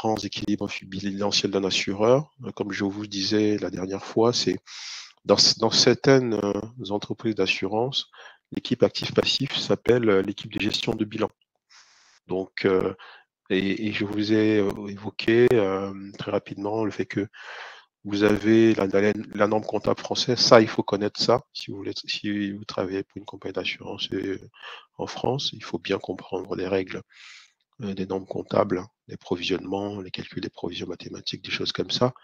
différence d'équilibre bilanciel d'un assureur. Comme je vous disais la dernière fois, c'est dans certaines entreprises d'assurance, l'équipe actif-passif s'appelle l'équipe de gestion de bilan. Donc, et je vous ai évoqué très rapidement le fait que vous avez la norme comptable française. Ça, il faut connaître ça. Si vous travaillez pour une compagnie d'assurance en France, il faut bien comprendre les règles des normes comptables, les provisionnements, les calculs des provisions mathématiques, des choses comme ça.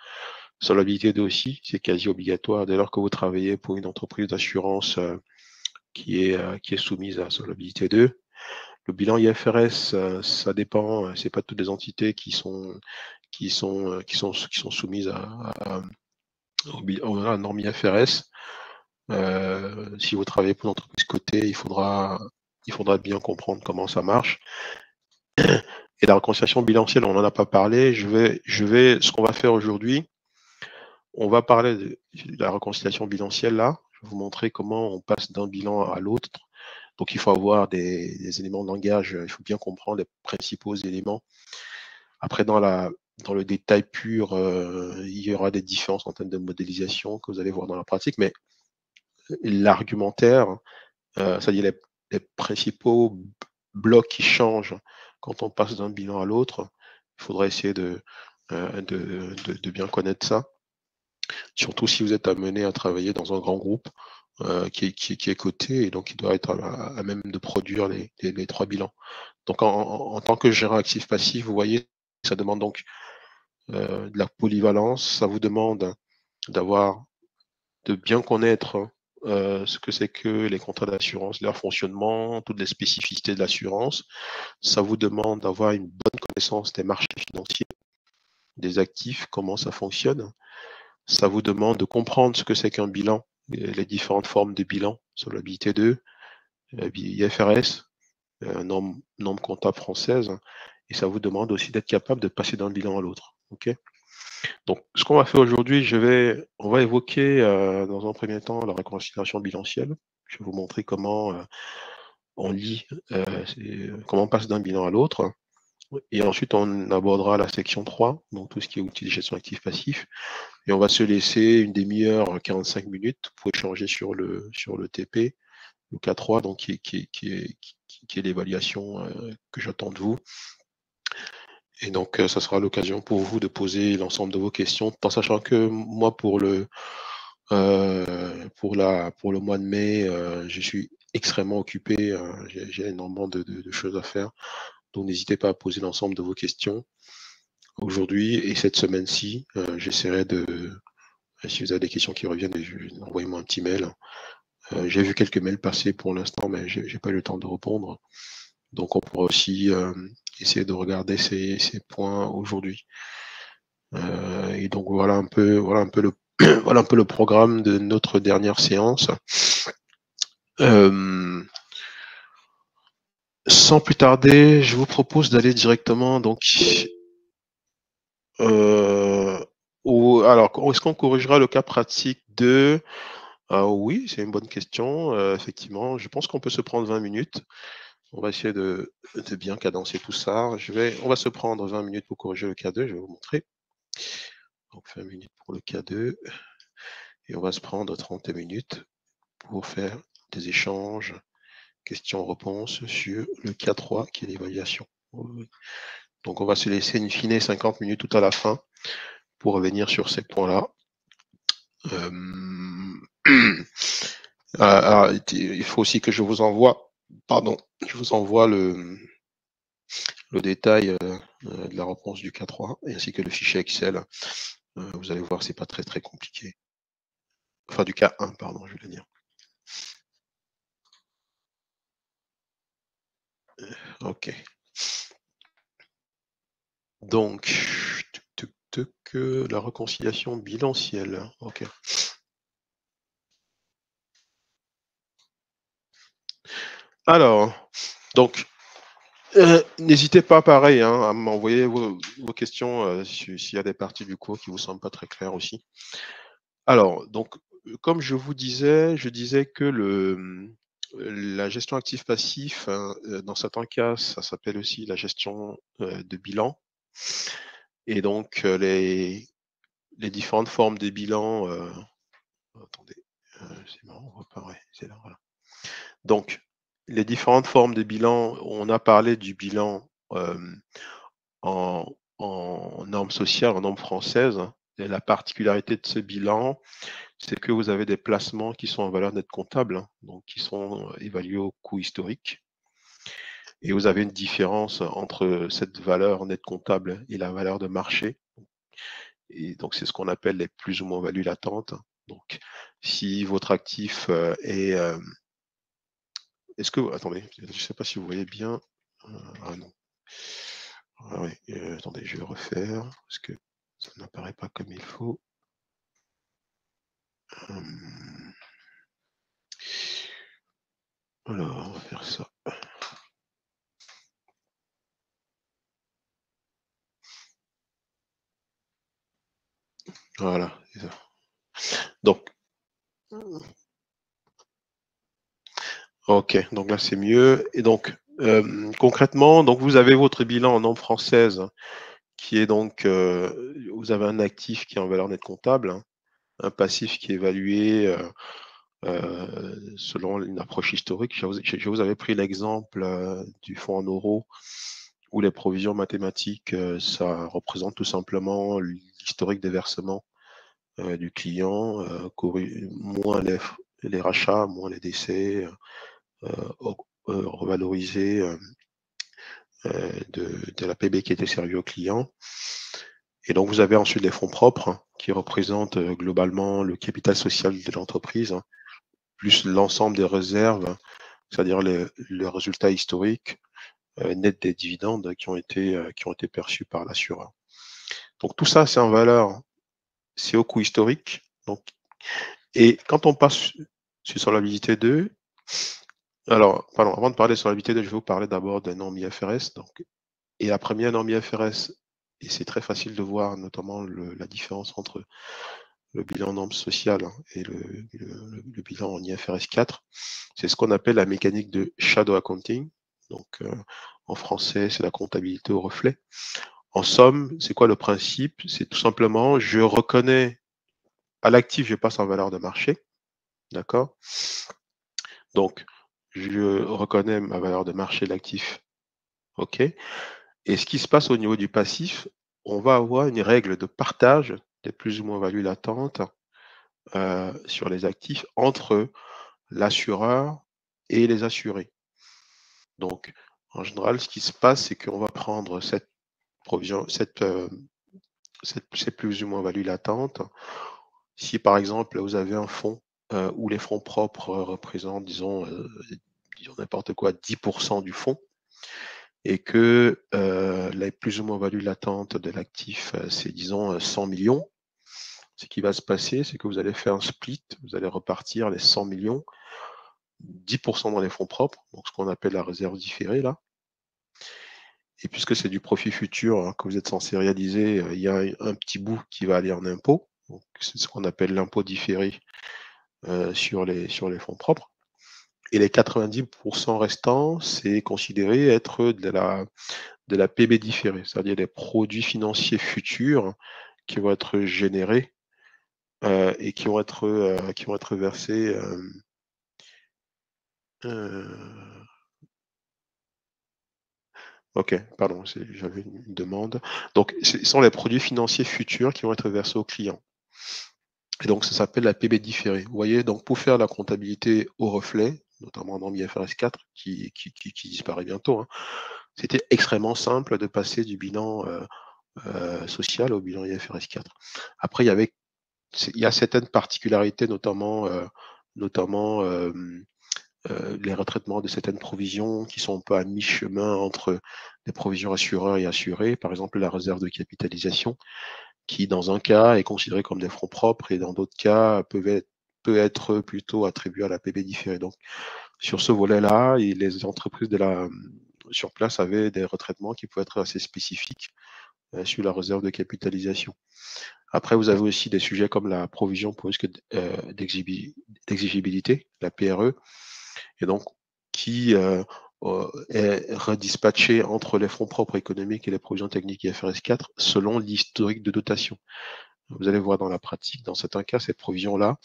Solvabilité 2 aussi, c'est quasi obligatoire dès lors que vous travaillez pour une entreprise d'assurance qui est soumise à solvabilité 2. Le bilan IFRS, ça dépend, c'est pas toutes les entités qui sont soumises à la norme IFRS. Si vous travaillez pour une entreprise cotée, il faudra bien comprendre comment ça marche. Et la réconciliation bilancielle, on n'en a pas parlé. Ce qu'on va faire aujourd'hui, on va parler de la réconciliation bilancielle là. Je vais vous montrer comment on passe d'un bilan à l'autre. Donc, il faut avoir des éléments de langage. Il faut bien comprendre les principaux éléments. Après, dans le détail pur, il y aura des différences en termes de modélisation que vous allez voir dans la pratique. Mais l'argumentaire, c'est-à-dire les principaux blocs qui changent quand on passe d'un bilan à l'autre, il faudra essayer de bien connaître ça. Surtout si vous êtes amené à travailler dans un grand groupe qui est coté et donc qui doit être à même de produire les 3 bilans. Donc en tant que gérant actif passif, vous voyez, ça demande donc de la polyvalence, ça vous demande de bien connaître ce que c'est que les contrats d'assurance, leur fonctionnement, toutes les spécificités de l'assurance. Ça vous demande d'avoir une bonne connaissance des marchés financiers, des actifs, comment ça fonctionne. Ça vous demande de comprendre ce que c'est qu'un bilan, les différentes formes de bilan, solvabilité 2, IFRS, norme comptable française, et ça vous demande aussi d'être capable de passer d'un bilan à l'autre. Okay, donc, ce qu'on va faire aujourd'hui, on va évoquer dans un premier temps la réconciliation bilancielle. Je vais vous montrer comment on lit, comment on passe d'un bilan à l'autre. Et ensuite, on abordera la section 3, donc tout ce qui est outils de gestion actif-passif. Et on va se laisser une demi-heure, 45 minutes pour échanger sur le TP, le K3, donc qui est l'évaluation que j'attends de vous. Et donc, ça sera l'occasion pour vous de poser l'ensemble de vos questions, tout en sachant que moi, pour le mois de mai, je suis extrêmement occupé. J'ai énormément de choses à faire. Donc, n'hésitez pas à poser l'ensemble de vos questions aujourd'hui et cette semaine-ci. J'essaierai si vous avez des questions qui reviennent, envoyez-moi un petit mail. J'ai vu quelques mails passer pour l'instant, mais j'ai pas eu le temps de répondre. Donc, on pourra aussi essayer de regarder ces points aujourd'hui. Et donc, voilà un peu le programme de notre dernière séance. Sans plus tarder, je vous propose d'aller directement donc alors, est-ce qu'on corrigera le cas pratique de oui, c'est une bonne question. Effectivement, je pense qu'on peut se prendre 20 minutes. On va essayer de bien cadencer tout ça. On va se prendre 20 minutes pour corriger le cas 2, je vais vous montrer. Donc 20 minutes pour le cas 2. Et on va se prendre 30 minutes pour faire des échanges, questions-réponses sur le cas 3 qui est l'évaluation. Donc on va se laisser in fine 50 minutes tout à la fin pour revenir sur ces points-là. Il faut aussi que je vous envoie, le détail de la réponse du K3 ainsi que le fichier Excel. Vous allez voir, c'est pas très très compliqué. Enfin, du K1, pardon, je voulais dire. Ok. Donc, la réconciliation bilancielle. Ok. Alors, donc, n'hésitez pas, pareil, à m'envoyer vos questions s'il y a des parties du cours qui vous semblent pas très claires aussi. Alors, donc, comme je vous disais, que la gestion actif-passif, dans certains cas, ça s'appelle aussi la gestion de bilan. Et donc, les différentes formes des bilans, attendez, c'est marrant, on voit pas, ouais, c'est là, voilà. Donc, les différentes formes de bilan, on a parlé du bilan, en normes sociales, en normes françaises, et la particularité de ce bilan, c'est que vous avez des placements qui sont en valeur nette comptable, hein, donc qui sont, évalués au coût historique, et vous avez une différence entre cette valeur nette comptable et la valeur de marché, et donc c'est ce qu'on appelle les plus ou moins values latentes. Donc si votre actif, est-ce que attendez, je ne sais pas si vous voyez bien, ah non. Ah oui, attendez, je vais refaire parce que ça n'apparaît pas comme il faut. Hem, alors, on va faire ça. Voilà, c'est ça. Donc OK, donc là, c'est mieux et donc, concrètement, donc vous avez votre bilan en norme française qui est donc, vous avez un actif qui est en valeur nette comptable, hein, un passif qui est évalué, selon une approche historique. Je vous avais pris l'exemple, du fonds en euros où les provisions mathématiques, ça représente tout simplement l'historique des versements, du client, moins les rachats, moins les décès, au revaloriser, de la PB qui était servie au client. Et donc vous avez ensuite les fonds propres, hein, qui représentent, globalement le capital social de l'entreprise, hein, plus l'ensemble des réserves, c'est-à-dire le résultat historique, net des dividendes qui ont été perçus par l'assureur. Donc tout ça, c'est en valeur, c'est au coût historique. Donc, et quand on passe sur solvabilité 2, alors, pardon, avant de parler de solvabilité 2, je vais vous parler d'abord des normes IFRS. Donc, et la première norme IFRS, et c'est très facile de voir notamment la différence entre le bilan norme sociale, hein, et le bilan en IFRS 4, c'est ce qu'on appelle la mécanique de shadow accounting. Donc, en français, c'est la comptabilité au reflet. En somme, c'est quoi le principe? C'est tout simplement, je reconnais à l'actif, je passe en valeur de marché, d'accord? Donc, je reconnais ma valeur de marché de l'actif, OK. Et ce qui se passe au niveau du passif, on va avoir une règle de partage des plus ou moins values latentes, sur les actifs entre l'assureur et les assurés. Donc, en général, ce qui se passe, c'est qu'on va prendre cette provision, ces plus ou moins values latentes. Si par exemple, vous avez un fonds, où les fonds propres, représentent, disons n'importe quoi, 10 du fonds et que, les plus ou moins values latentes de l'actif, c'est disons, 100 millions. Ce qui va se passer, c'est que vous allez faire un split, vous allez repartir les 100 millions, 10 dans les fonds propres, donc ce qu'on appelle la réserve différée là. Et puisque c'est du profit futur, hein, que vous êtes censé réaliser, il y a un petit bout qui va aller en impôt. Donc c'est ce qu'on appelle l'impôt différé, sur les fonds propres. Et les 90 restants, c'est considéré être de la PB différée, c'est-à-dire des produits financiers futurs qui vont être générés, et qui vont être versés, heu OK, pardon, j'avais une demande. Donc ce sont les produits financiers futurs qui vont être versés aux clients. Et donc ça s'appelle la PB différée. Vous voyez, donc pour faire la comptabilité au reflet, notamment dans IFRS 4 qui disparaît bientôt, hein, c'était extrêmement simple de passer du bilan, social au bilan IFRS 4. Après il y a certaines particularités, notamment, les retraitements de certaines provisions qui sont un peu à mi-chemin entre les provisions assureurs et assurés. Par exemple, la réserve de capitalisation qui, dans un cas, est considérée comme des fonds propres et dans d'autres cas, peut être plutôt attribuée à la PB différée. Donc, sur ce volet-là, les entreprises sur place avaient des retraitements qui pouvaient être assez spécifiques, sur la réserve de capitalisation. Après, vous avez aussi des sujets comme la provision pour risque d'exigibilité, la PRE, et donc qui, est redispatché entre les fonds propres économiques et les provisions techniques IFRS 4 selon l'historique de dotation. Vous allez voir dans la pratique, dans certains cas, ces provisions-là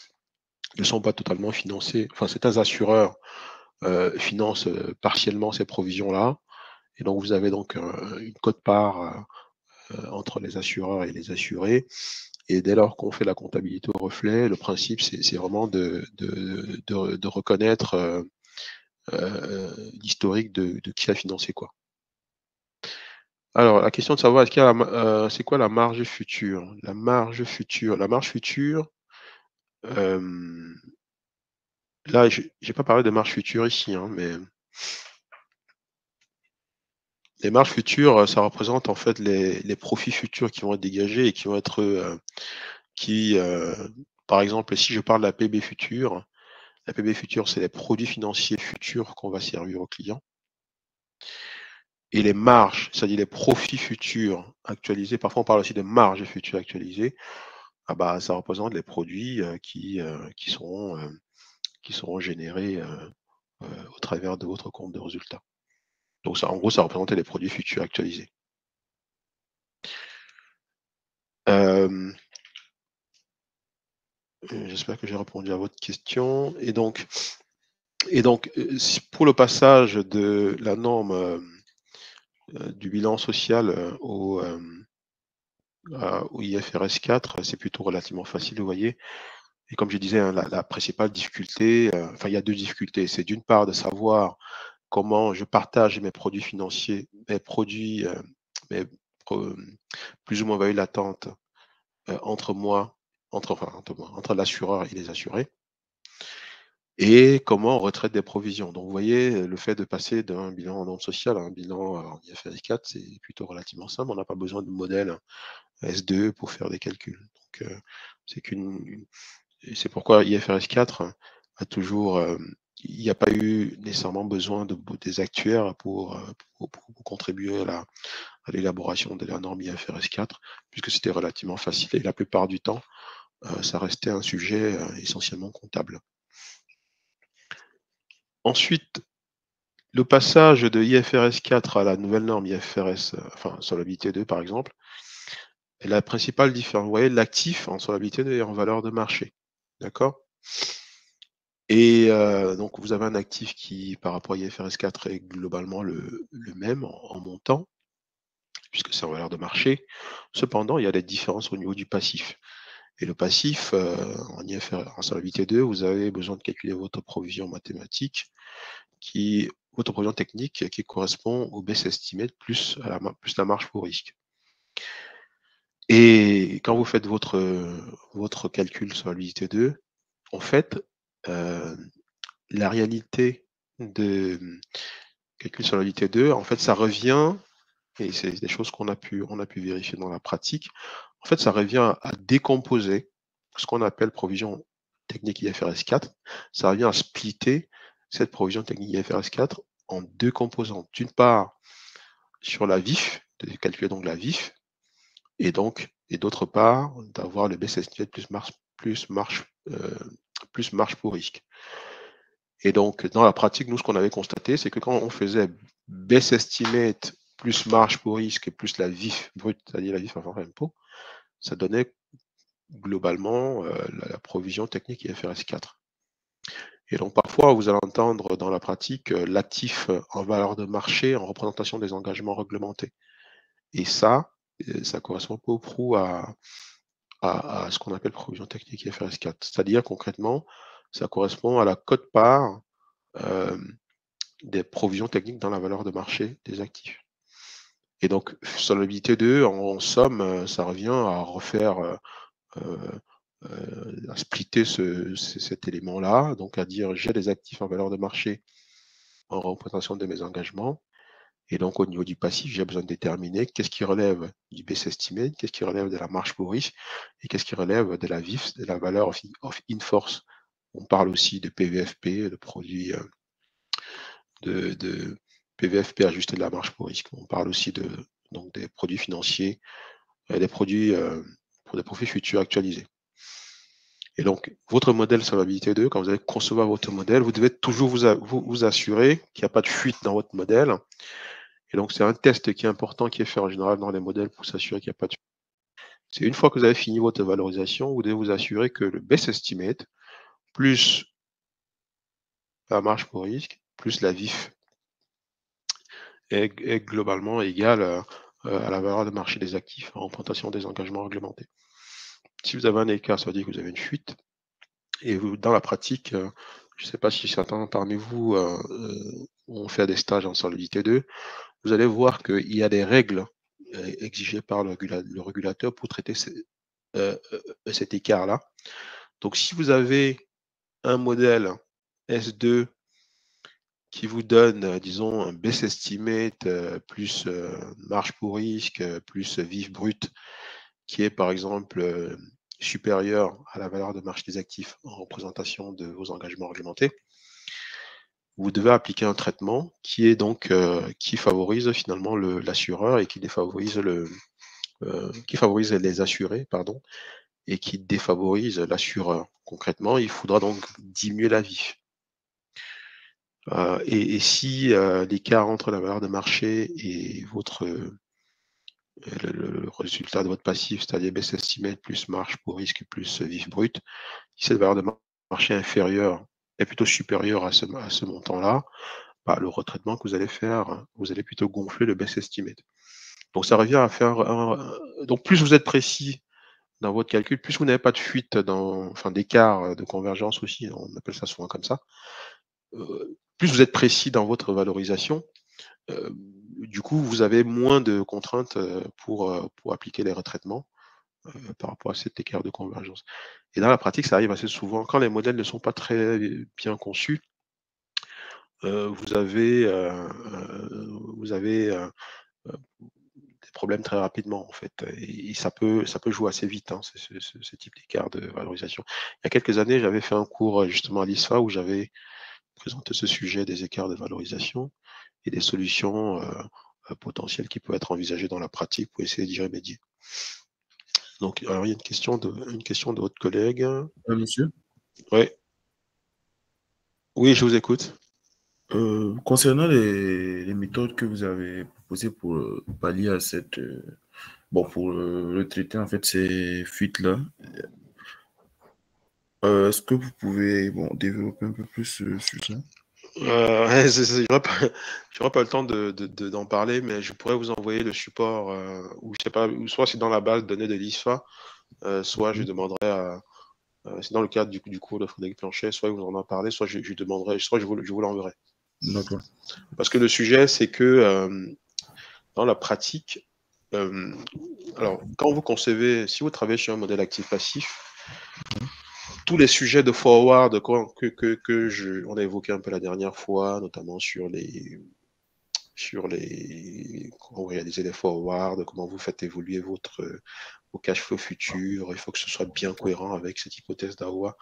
ne sont pas totalement financées. Enfin, certains assureurs financent partiellement ces provisions-là. Et donc, vous avez donc une quote-part entre les assureurs et les assurés. Et dès lors qu'on fait la comptabilité au reflet, le principe, c'est vraiment de reconnaître l'historique de qui a financé quoi. Alors, la question de savoir c'est quoi la marge future? La marge future, là, j'ai pas parlé de marge future ici, hein, mais les marges futures, ça représente en fait les profits futurs qui vont être dégagés et qui vont être par exemple, si je parle de la PB future, la PB future, c'est les produits financiers futurs qu'on va servir aux clients. Et les marges, c'est-à-dire les profits futurs actualisés, parfois on parle aussi de marges futures actualisées, ah bah, ça représente les produits qui seront générés au travers de votre compte de résultat. Donc ça, en gros, ça représentait les produits futurs actualisés. J'espère que j'ai répondu à votre question. Et donc, pour le passage de la norme du bilan social au IFRS 4, c'est plutôt relativement facile, vous voyez. Et comme je disais, hein, la principale difficulté, enfin, il y a deux difficultés. C'est d'une part de savoir comment je partage mes produits financiers, mes produits, plus ou moins value latente entre entre l'assureur et les assurés. Et comment on retraite des provisions. Donc, vous voyez, le fait de passer d'un bilan en norme sociale à un bilan en IFRS 4, c'est plutôt relativement simple. On n'a pas besoin de modèle S2 pour faire des calculs. Donc, c'est pourquoi IFRS 4 a toujours, il n'y a pas eu nécessairement besoin des actuaires pour contribuer à l'élaboration de la norme IFRS 4, puisque c'était relativement facile et la plupart du temps, ça restait un sujet essentiellement comptable. Ensuite, le passage de IFRS 4 à la nouvelle norme IFRS, enfin solvabilité 2 par exemple, est la principale différence. Vous voyez, l'actif en solvabilité 2 est en valeur de marché. D'accord? Et donc, vous avez un actif qui, par rapport à IFRS 4, est globalement le même en montant, puisque c'est en valeur de marché. Cependant, il y a des différences au niveau du passif. Et le passif, en solvabilité 2, vous avez besoin de calculer votre provision mathématique, votre provision technique qui correspond au best estimate plus la marge pour risque. Et quand vous faites votre calcul solvabilité 2, en fait, la réalité de calcul solvabilité 2, en fait, ça revient, et c'est des choses qu'on a pu vérifier dans la pratique, en fait, ça revient à décomposer ce qu'on appelle provision technique IFRS 4, ça revient à splitter cette provision technique IFRS 4 en deux composantes. D'une part, sur la VIF, de calculer donc la VIF, et d'autre part, d'avoir le best estimate plus marge pour risque. Et donc, dans la pratique, nous, ce qu'on avait constaté, c'est que quand on faisait best estimate plus marge pour risque et plus la VIF brute, c'est-à-dire la VIF avant impôt, ça donnait globalement la provision technique IFRS 4. Et donc, parfois, vous allez entendre dans la pratique l'actif en valeur de marché en représentation des engagements réglementés. Et ça correspond peu ou prou à ce qu'on appelle provision technique IFRS 4. C'est-à-dire, concrètement, ça correspond à la quote-part des provisions techniques dans la valeur de marché des actifs. Et donc, solvabilité 2, en somme, ça revient à refaire, à splitter cet élément-là, donc à dire j'ai des actifs en valeur de marché en représentation de mes engagements. Et donc, au niveau du passif, j'ai besoin de déterminer qu'est-ce qui relève du best estimate, qu'est-ce qui relève de la marge pour risque, et qu'est-ce qui relève de la VIF, de la valeur of in force. On parle aussi de PVFP, de produits de PVFP ajusté de la marge pour risque. On parle aussi donc des produits financiers, des produits pour des profits futurs actualisés. Et donc, votre modèle solvabilité 2, quand vous allez concevoir votre modèle, vous devez toujours vous assurer qu'il n'y a pas de fuite dans votre modèle. Et donc, c'est un test qui est important, qui est fait en général dans les modèles pour s'assurer qu'il n'y a pas de fuite. C'est une fois que vous avez fini votre valorisation, vous devez vous assurer que le best estimate plus la marge pour risque plus la VIF est globalement égal à la valeur de marché des actifs en représentation des engagements réglementés. Si vous avez un écart, ça veut dire que vous avez une fuite. Et vous, dans la pratique, je ne sais pas si certains parmi vous ont fait des stages en solvabilité 2, vous allez voir qu'il y a des règles exigées par le régulateur pour traiter cet écart-là. Donc, si vous avez un modèle S2 qui vous donne, disons, un best estimate plus marge pour risque, plus vif brut, qui est par exemple supérieur à la valeur de marché des actifs en représentation de vos engagements réglementés, vous devez appliquer un traitement qui est donc qui favorise finalement l'assureur et qui défavorise qui favorise les assurés, pardon, et qui défavorise l'assureur. Concrètement, il faudra donc diminuer la VIF. Et si l'écart entre la valeur de marché et le résultat de votre passif, c'est-à-dire best estimate plus marge pour risque plus vif brut, si cette valeur de marché inférieure est plutôt supérieure à ce montant-là, bah, le retraitement que vous allez faire, vous allez plutôt gonfler le best estimate. Donc ça revient à faire donc plus vous êtes précis dans votre calcul, plus vous n'avez pas de fuite enfin d'écart de convergence aussi, on appelle ça souvent comme ça. Plus vous êtes précis dans votre valorisation, du coup, vous avez moins de contraintes pour appliquer les retraitements par rapport à cet écart de convergence. Et dans la pratique, ça arrive assez souvent. Quand les modèles ne sont pas très bien conçus, vous avez des problèmes très rapidement, en fait. Et ça peut jouer assez vite, hein, ce type d'écart de valorisation. Il y a quelques années, j'avais fait un cours justement à l'ISFA où j'avais présenté ce sujet des écarts de valorisation et des solutions potentielles qui peuvent être envisagées dans la pratique pour essayer d'y remédier. Donc, alors, il y a une question de votre collègue. Monsieur, Ouais. Oui, je vous écoute. concernant les méthodes que vous avez proposées pour pallier à pour le traiter en fait ces fuites-là, est-ce que vous pouvez développer un peu plus sur ça? Ouais, j'aurais pas le temps d'en parler, mais je pourrais vous envoyer le support, ou je sais pas, ou soit c'est dans la base de données de l'ISFA, soit je demanderai à, c'est dans le cadre du cours de Frédéric Planchet, soit vous en parlez, soit je demanderai, soit je vous l'enverrai. D'accord. Parce que le sujet, c'est que dans la pratique, alors quand vous concevez, si vous travaillez sur un modèle actif-passif, tous les sujets de forward on a évoqué un peu la dernière fois, notamment comment vous réalisez les forwards, comment vous faites évoluer vos cash flows futurs, il faut que ce soit bien cohérent avec cette hypothèse d'AOA.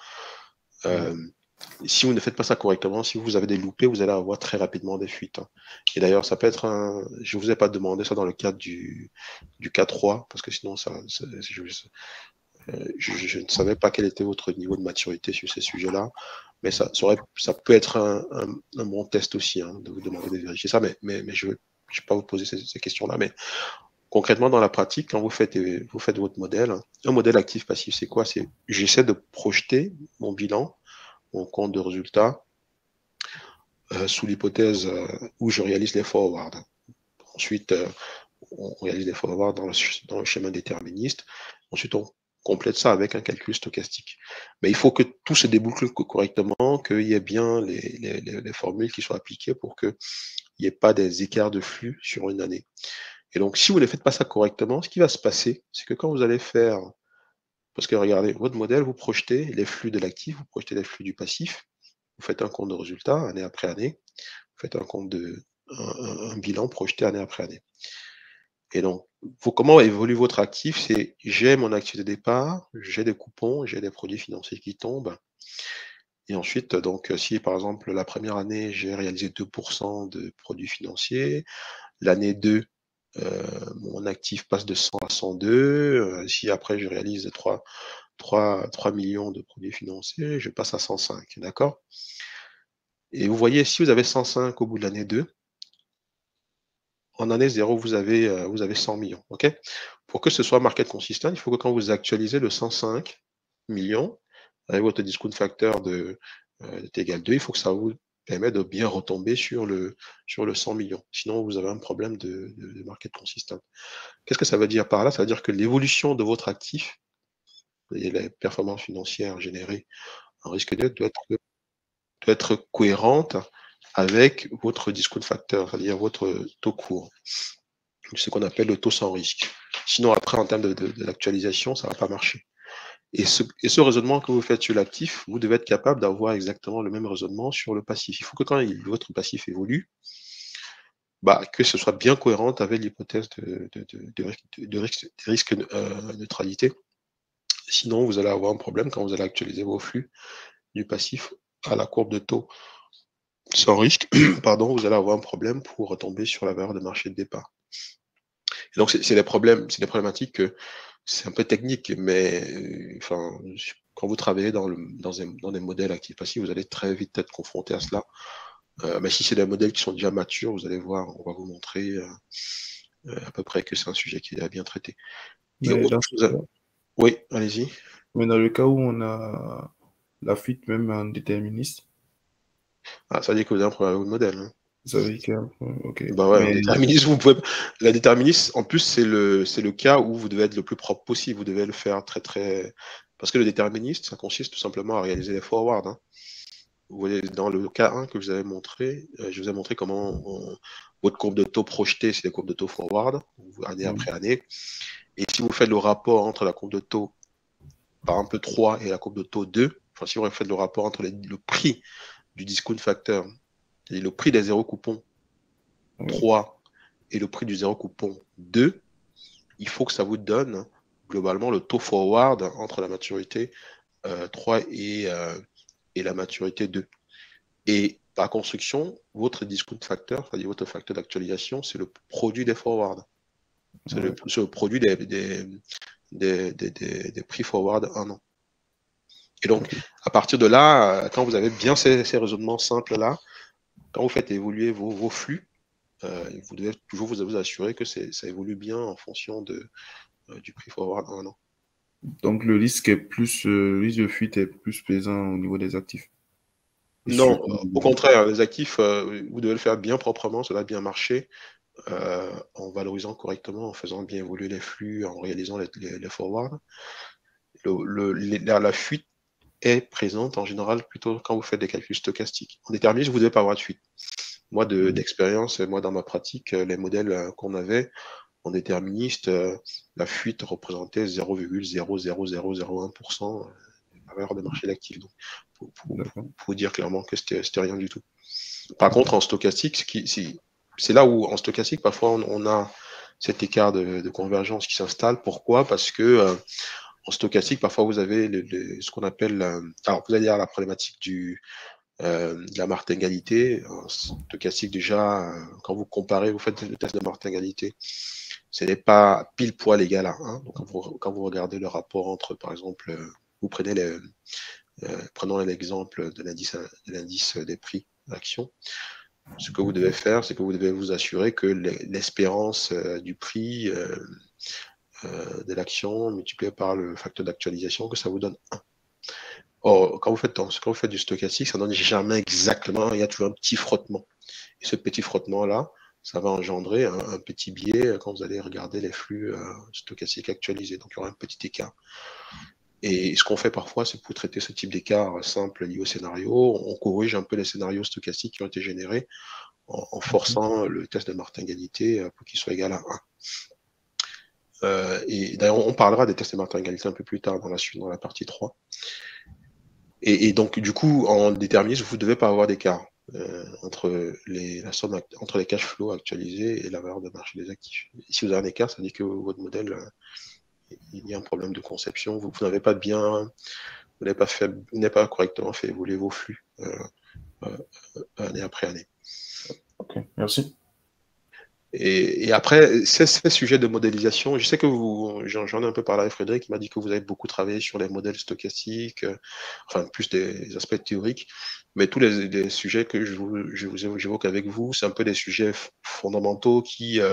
Si vous ne faites pas ça correctement, si vous avez des loupés, vous allez avoir très rapidement des fuites, hein. Et d'ailleurs, ça peut être je ne vous ai pas demandé ça dans le cadre du K3, parce que sinon, je ne savais pas quel était votre niveau de maturité sur ces sujets-là, mais ça peut être un bon test aussi, hein, de vous demander de vérifier ça, mais je ne vais pas vous poser ces questions-là. Mais concrètement, dans la pratique, quand vous faites votre modèle, un modèle actif-passif, c'est quoi? C'est j'essaie de projeter mon bilan, mon compte de résultat, sous l'hypothèse où je réalise les forwards. Ensuite, on réalise les forwards dans le schéma déterministe. Ensuite, on complète ça avec un calcul stochastique. Mais il faut que tout se déboucle correctement, qu'il y ait bien les formules qui soient appliquées pour qu'il n'y ait pas des écarts de flux sur une année. Et donc, si vous ne faites pas ça correctement, ce qui va se passer, c'est que quand vous allez faire, parce que regardez, votre modèle, vous projetez les flux de l'actif, vous projetez les flux du passif, vous faites un compte de résultat année après année, vous faites un bilan projeté année après année. Et donc, comment évolue votre actif? C'est j'ai mon actif de départ, j'ai des coupons, j'ai des produits financiers qui tombent. Et ensuite, donc, si par exemple la première année, j'ai réalisé 2% de produits financiers, l'année 2, mon actif passe de 100 à 102. Si après je réalise 3 millions de produits financiers, je passe à 105, d'accord? Et vous voyez, si vous avez 105 au bout de l'année 2, en année 0, vous avez 100 millions, OK? Pour que ce soit market consistent, il faut que quand vous actualisez le 105 millions avec votre discount factor est égal 2, il faut que ça vous permette de bien retomber sur le 100 millions. Sinon, vous avez un problème de market consistent. Qu'est-ce que ça veut dire par là? Ça veut dire que l'évolution de votre actif et les performances financières générées en risque net doit être cohérente avec votre discount factor, c'est-à-dire votre taux court, ce qu'on appelle le taux sans risque. Sinon, après, en termes de l'actualisation, ça ne va pas marcher. Et ce raisonnement que vous faites sur l'actif, vous devez être capable d'avoir exactement le même raisonnement sur le passif. Il faut que quand votre passif évolue, que ce soit bien cohérent avec l'hypothèse de risque neutralité. Sinon, vous allez avoir un problème quand vous allez actualiser vos flux du passif à la courbe de taux sans risque, pardon, vous allez avoir un problème pour retomber sur la valeur de marché de départ. Et donc, c'est des problématiques que c'est un peu technique, mais quand vous travaillez dans des modèles actifs-passifs, vous allez très vite être confronté à cela. Mais si c'est des modèles qui sont déjà matures, vous allez voir, on va vous montrer à peu près que c'est un sujet qui est bien traité. Et Mais autre chose, oui, allez-y. mais dans le cas où on a la fuite même en déterministe, Ça veut dire que vous avez un problème avec votre modèle. Hein. ça veut dire ok. Ouais, en déterministe, la déterministe, en plus, c'est le cas où vous devez être le plus propre possible. Vous devez le faire très. Parce que le déterministe, ça consiste tout simplement à réaliser les forwards. Hein. Vous voyez, dans le cas 1 que je vous avais montré, je vous ai montré comment votre courbe de taux projetée, c'est des courbes de taux forward, année après année. Et si vous faites le rapport entre la courbe de taux, par exemple 3 et la courbe de taux 2, si vous faites le rapport entre le prix du discount factor, c'est-à-dire le prix des zéro coupons 3 et le prix du zéro coupon 2, il faut que ça vous donne globalement le taux forward entre la maturité 3 et la maturité 2. Et par construction, votre discount factor, c'est-à-dire votre facteur d'actualisation, c'est le produit des forwards. C'est le produit des prix forward 1 an. Et donc, à partir de là, quand vous avez bien ces raisonnements simples-là, quand vous faites évoluer vos flux, vous devez toujours vous assurer que ça évolue bien en fonction du prix forward 1 an. Donc le risque le risque de fuite est plus présent au niveau des actifs. Non, au contraire, les actifs, vous devez le faire bien proprement, ça doit bien marcher, en valorisant correctement, en faisant bien évoluer les flux, en réalisant les forwards. La fuite est présente en général plutôt quand vous faites des calculs stochastiques. En déterministe, vous ne devez pas avoir de fuite. Moi, d'expérience, moi dans ma pratique, les modèles qu'on avait en déterministe, la fuite représentait 0,00001% de la valeur de marché d'actifs. Donc, pour dire clairement que c'était rien du tout. Par contre, en stochastique, c'est là où en stochastique, parfois, on a cet écart de convergence qui s'installe. Pourquoi? Parce que en stochastique, parfois, vous avez ce qu'on appelle... alors, vous allez dire la problématique de la martingalité. En stochastique, déjà, quand vous comparez, vous faites le test de martingalité, ce n'est pas pile poil égal à 1. Donc, quand vous regardez le rapport entre, par exemple, vous prenez prenons l'exemple de l'indice des prix d'action. Ce que vous devez faire, c'est que vous devez vous assurer que l'espérance du prix de l'action multiplié par le facteur d'actualisation, que ça vous donne 1. Or, quand vous faites du stochastique, ça ne donne jamais exactement, il y a toujours un petit frottement. Et ce petit frottement-là, ça va engendrer un petit biais quand vous allez regarder les flux stochastiques actualisés. Donc, il y aura un petit écart. Et ce qu'on fait parfois, c'est pour traiter ce type d'écart simple lié au scénario, on corrige un peu les scénarios stochastiques qui ont été générés en forçant le test de martingalité pour qu'il soit égal à 1. Et d'ailleurs, on parlera des tests de martingalité un peu plus tard dans la partie 3. Et donc, du coup, en déterministe, vous ne devez pas avoir d'écart entre la somme entre les cash flows actualisés et la valeur de marché des actifs. Et si vous avez un écart, ça dit que votre modèle, il y a un problème de conception. Vous n'avez pas bien, vous n'avez pas correctement fait évoluer vos flux année après année. Ok, merci. Et après, ces sujets de modélisation, je sais que j'en ai un peu parlé avec Frédéric, qui m'a dit que vous avez beaucoup travaillé sur les modèles stochastiques, enfin plus des aspects théoriques, mais tous les sujets que j'évoque avec vous, c'est un peu des sujets fondamentaux qu'il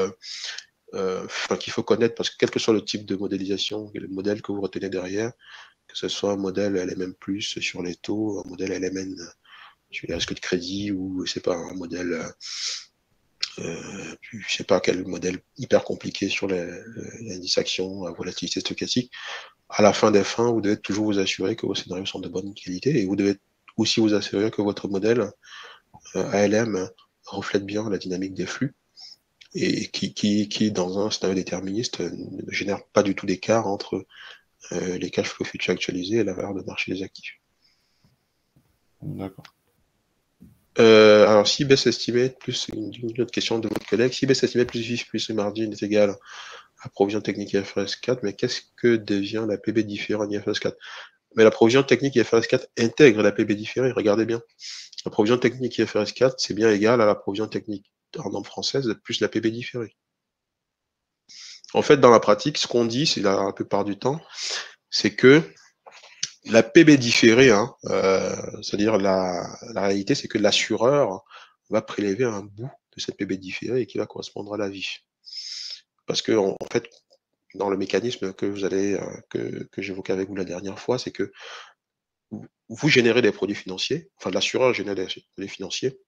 faut connaître, parce que quel que soit le type de modélisation, le modèle que vous retenez derrière, que ce soit un modèle LMM+, sur les taux, un modèle LMN sur les risques de crédit, ou c'est pas un modèle je sais pas quel modèle hyper compliqué sur l'indice action à volatilité stochastique. À la fin des fins, vous devez toujours vous assurer que vos scénarios sont de bonne qualité et vous devez aussi vous assurer que votre modèle ALM reflète bien la dynamique des flux et qui dans un scénario déterministe, ne génère pas du tout d'écart entre les cash flow futurs actualisés et la valeur de marché des actifs. D'accord. Alors, si baisse estimate plus une autre question de votre collègue, si baisse estimate plus vif plus margin est égal à provision technique IFRS 4, mais qu'est-ce que devient la PB différée en IFRS 4? Mais la provision technique IFRS 4 intègre la PB différée, regardez bien. La provision technique IFRS 4, c'est bien égal à la provision technique en norme française plus la PB différée. En fait, dans la pratique, ce qu'on dit, c'est la plupart du temps, c'est que la PB différée, c'est-à-dire la réalité, c'est que l'assureur va prélever un bout de cette PB différée et qui va correspondre à la VIF. Parce que, en fait, dans le mécanisme que j'évoquais avec vous la dernière fois, c'est que vous générez des produits financiers, enfin l'assureur génère des produits financiers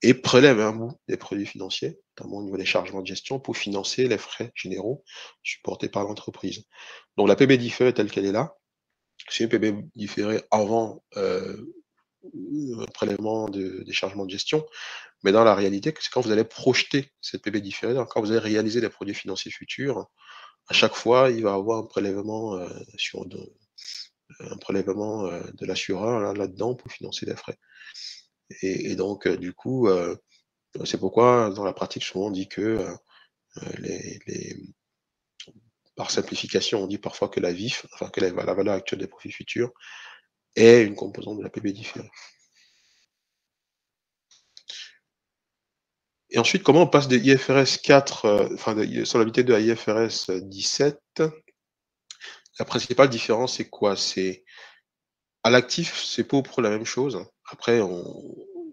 et prélève un bout des produits financiers, notamment au niveau des chargements de gestion, pour financer les frais généraux supportés par l'entreprise. Donc la PB différée telle qu'elle est là, c'est une PB différée avant un prélèvement des chargements de gestion, mais dans la réalité, c'est quand vous allez projeter cette PB différée, quand vous allez réaliser des produits financiers futurs, à chaque fois, il va y avoir un prélèvement de l'assureur là-dedans pour financer les frais. Et donc, du coup, c'est pourquoi dans la pratique, souvent on dit que par simplification, on dit parfois que la VIF, enfin que la valeur actuelle des profits futurs, est une composante de la PB différée. Et ensuite, comment on passe de IFRS 4, sur l'habitude de la IFRS 17? La principale différence, c'est quoi? C'est à l'actif, c'est peu ou prou la même chose. Après,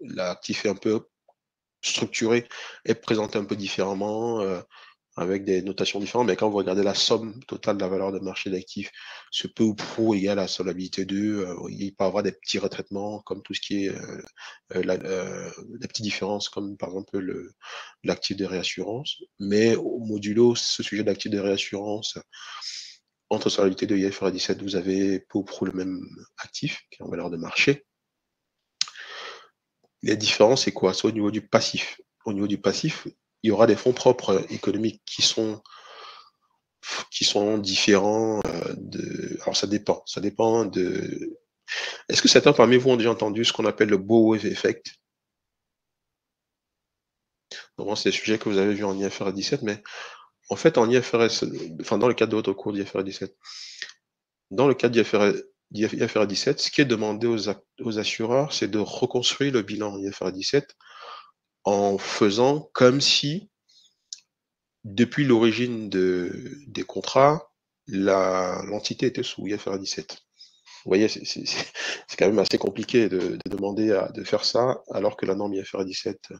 l'actif est un peu structuré et présenté un peu différemment, avec des notations différentes, mais quand vous regardez la somme totale de la valeur de marché d'actifs, ce peu ou prou égal à la solvabilité 2, il peut y avoir des petits retraitements, comme tout ce qui est des petites différences, comme par exemple l'actif de réassurance, mais au modulo ce sujet d'actif de réassurance, entre solvabilité 2 et IFRS 17, vous avez peu ou prou le même actif, qui est en valeur de marché. Les différences, c'est quoi? C'est au niveau du passif. Au niveau du passif, il y aura des fonds propres économiques qui sont différents alors ça dépend. Ça dépend de. Est-ce que certains parmi vous ont déjà entendu ce qu'on appelle le bow wave effect? Normalement, c'est des sujets que vous avez vus en IFRS 17, mais en fait, dans le cadre de votre cours d'IFRS 17, dans le cadre d'IFRS 17, ce qui est demandé aux assureurs, c'est de reconstruire le bilan IFRS 17 en faisant comme si depuis l'origine des contrats, l'entité était sous IFRS 17. Vous voyez, c'est quand même assez compliqué de demander de faire ça alors que la norme IFRS 17 est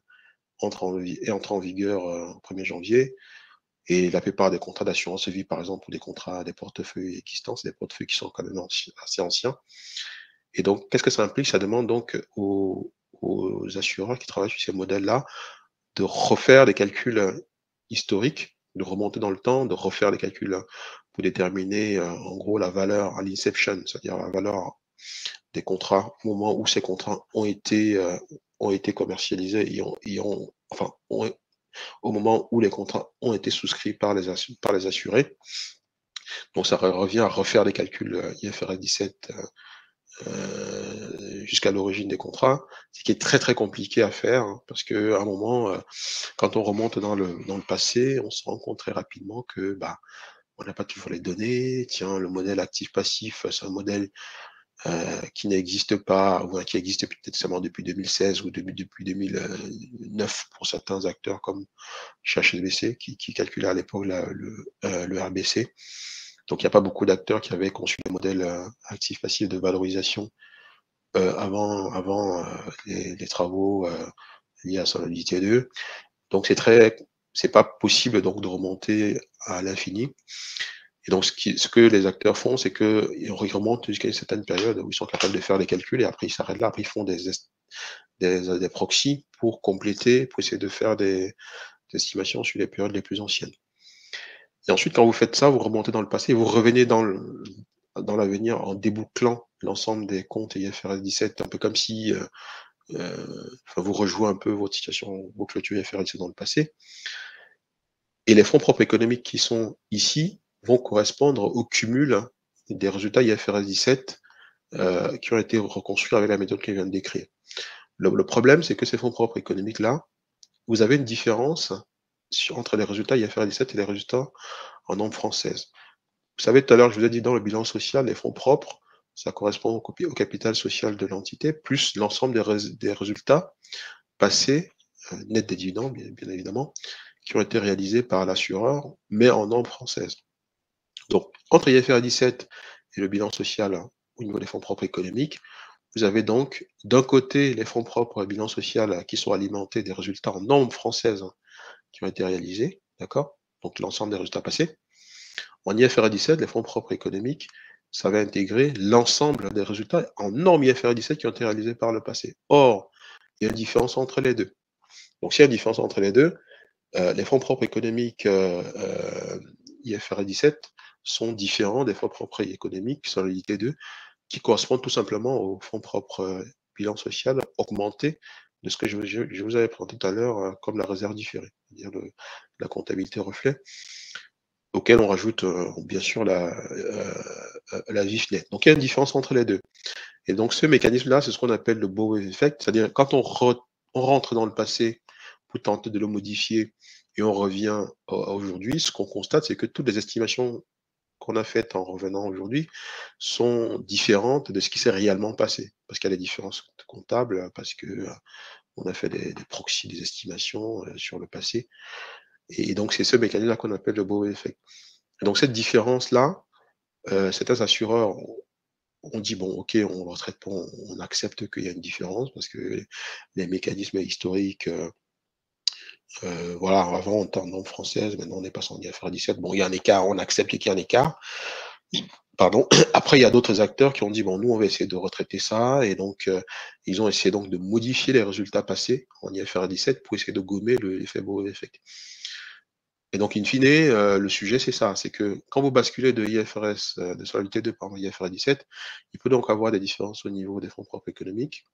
entrée en vigueur au 1er janvier. Et la plupart des contrats d'assurance vie, par exemple, ou des portefeuilles existants, c'est des portefeuilles qui sont quand même assez anciens. Et donc, qu'est-ce que ça implique? Ça demande donc aux assureurs qui travaillent sur ces modèles-là de refaire des calculs historiques, de remonter dans le temps, de refaire des calculs pour déterminer en gros la valeur à l'inception, c'est-à-dire la valeur des contrats au moment où ces contrats ont été commercialisés au moment où les contrats ont été souscrits par les assurés. Donc ça revient à refaire des calculs IFRS 17 jusqu'à l'origine des contrats, ce qui est très très compliqué à faire, parce qu'à un moment, quand on remonte dans le passé, on se rend compte très rapidement que on n'a pas toujours les données. Tiens, le modèle actif-passif, c'est un modèle qui n'existe pas, ou qui existe peut-être seulement depuis 2016 ou depuis 2009 pour certains acteurs comme chez HSBC, qui calculait à l'époque le RBC. Donc il n'y a pas beaucoup d'acteurs qui avaient conçu des modèles actifs-passifs de valorisation avant les travaux liés à Solvabilité 2. Donc c'est pas possible donc de remonter à l'infini. Et donc, ce que les acteurs font, c'est qu'ils remontent jusqu'à une certaine période où ils sont capables de faire les calculs et après ils s'arrêtent là. Après, ils font des proxys pour compléter, pour essayer de faire des estimations sur les périodes les plus anciennes. Et ensuite, quand vous faites ça, vous remontez dans le passé, vous revenez dans l'avenir en débouclant l'ensemble des comptes IFRS 17, un peu comme si vous rejouez un peu votre situation, vos clôtures IFRS 17 dans le passé. Et les fonds propres économiques qui sont ici vont correspondre au cumul des résultats IFRS 17 qui ont été reconstruits avec la méthode que je viens de décrire. Le problème, c'est que ces fonds propres économiques-là, vous avez une différence entre les résultats IFRS 17 et les résultats en norme française. Vous savez, tout à l'heure, je vous ai dit dans le bilan social, les fonds propres, ça correspond au capital social de l'entité, plus l'ensemble des résultats passés, net des dividendes, bien évidemment, qui ont été réalisés par l'assureur, mais en norme française. Donc, entre IFRS 17 et le bilan social au niveau des fonds propres économiques, vous avez donc d'un côté les fonds propres et bilan social qui sont alimentés des résultats en normes françaises qui ont été réalisés, d'accord? Donc l'ensemble des résultats passés. En IFRS 17, les fonds propres économiques, ça va intégrer l'ensemble des résultats en normes IFRS 17 qui ont été réalisés par le passé. Or, il y a une différence entre les deux. Donc s'il y a une différence entre les deux, les fonds propres économiques IFRS 17 sont différents des fonds propres économiques Solvabilité 2 qui correspondent tout simplement aux fonds propres bilan social augmenté de ce que je vous avais présenté tout à l'heure comme la réserve différée, c'est-à-dire la comptabilité reflet, auquel on rajoute bien sûr la VIF net. Donc il y a une différence entre les deux. Et donc ce mécanisme-là, c'est ce qu'on appelle le Bow effect, c'est-à-dire quand on rentre dans le passé pour tenter de le modifier et on revient à aujourd'hui, ce qu'on constate, c'est que toutes les estimations qu'on a faites en revenant aujourd'hui sont différentes de ce qui s'est réellement passé. Parce qu'il y a des différences comptables, parce que on a fait des proxys, des estimations sur le passé. Et donc, c'est ce mécanisme-là qu'on appelle le Bow effect. Et donc, cette différence-là, certains assureurs ont dit, bon, ok, on accepte qu'il y a une différence parce que les mécanismes historiques, voilà, avant, on était en norme française, maintenant, on est passé en IFRS 17. Bon, il y a un écart, on accepte qu'il y a un écart. Pardon. Après, il y a d'autres acteurs qui ont dit, bon, nous, on va essayer de retraiter ça. Et donc, ils ont essayé donc de modifier les résultats passés en IFRS 17 pour essayer de gommer l'effet Bow effect. Et donc, in fine, le sujet, c'est ça. C'est que quand vous basculez de IFRS, de Solvabilité 2 par IFRS 17, il peut donc avoir des différences au niveau des fonds propres économiques.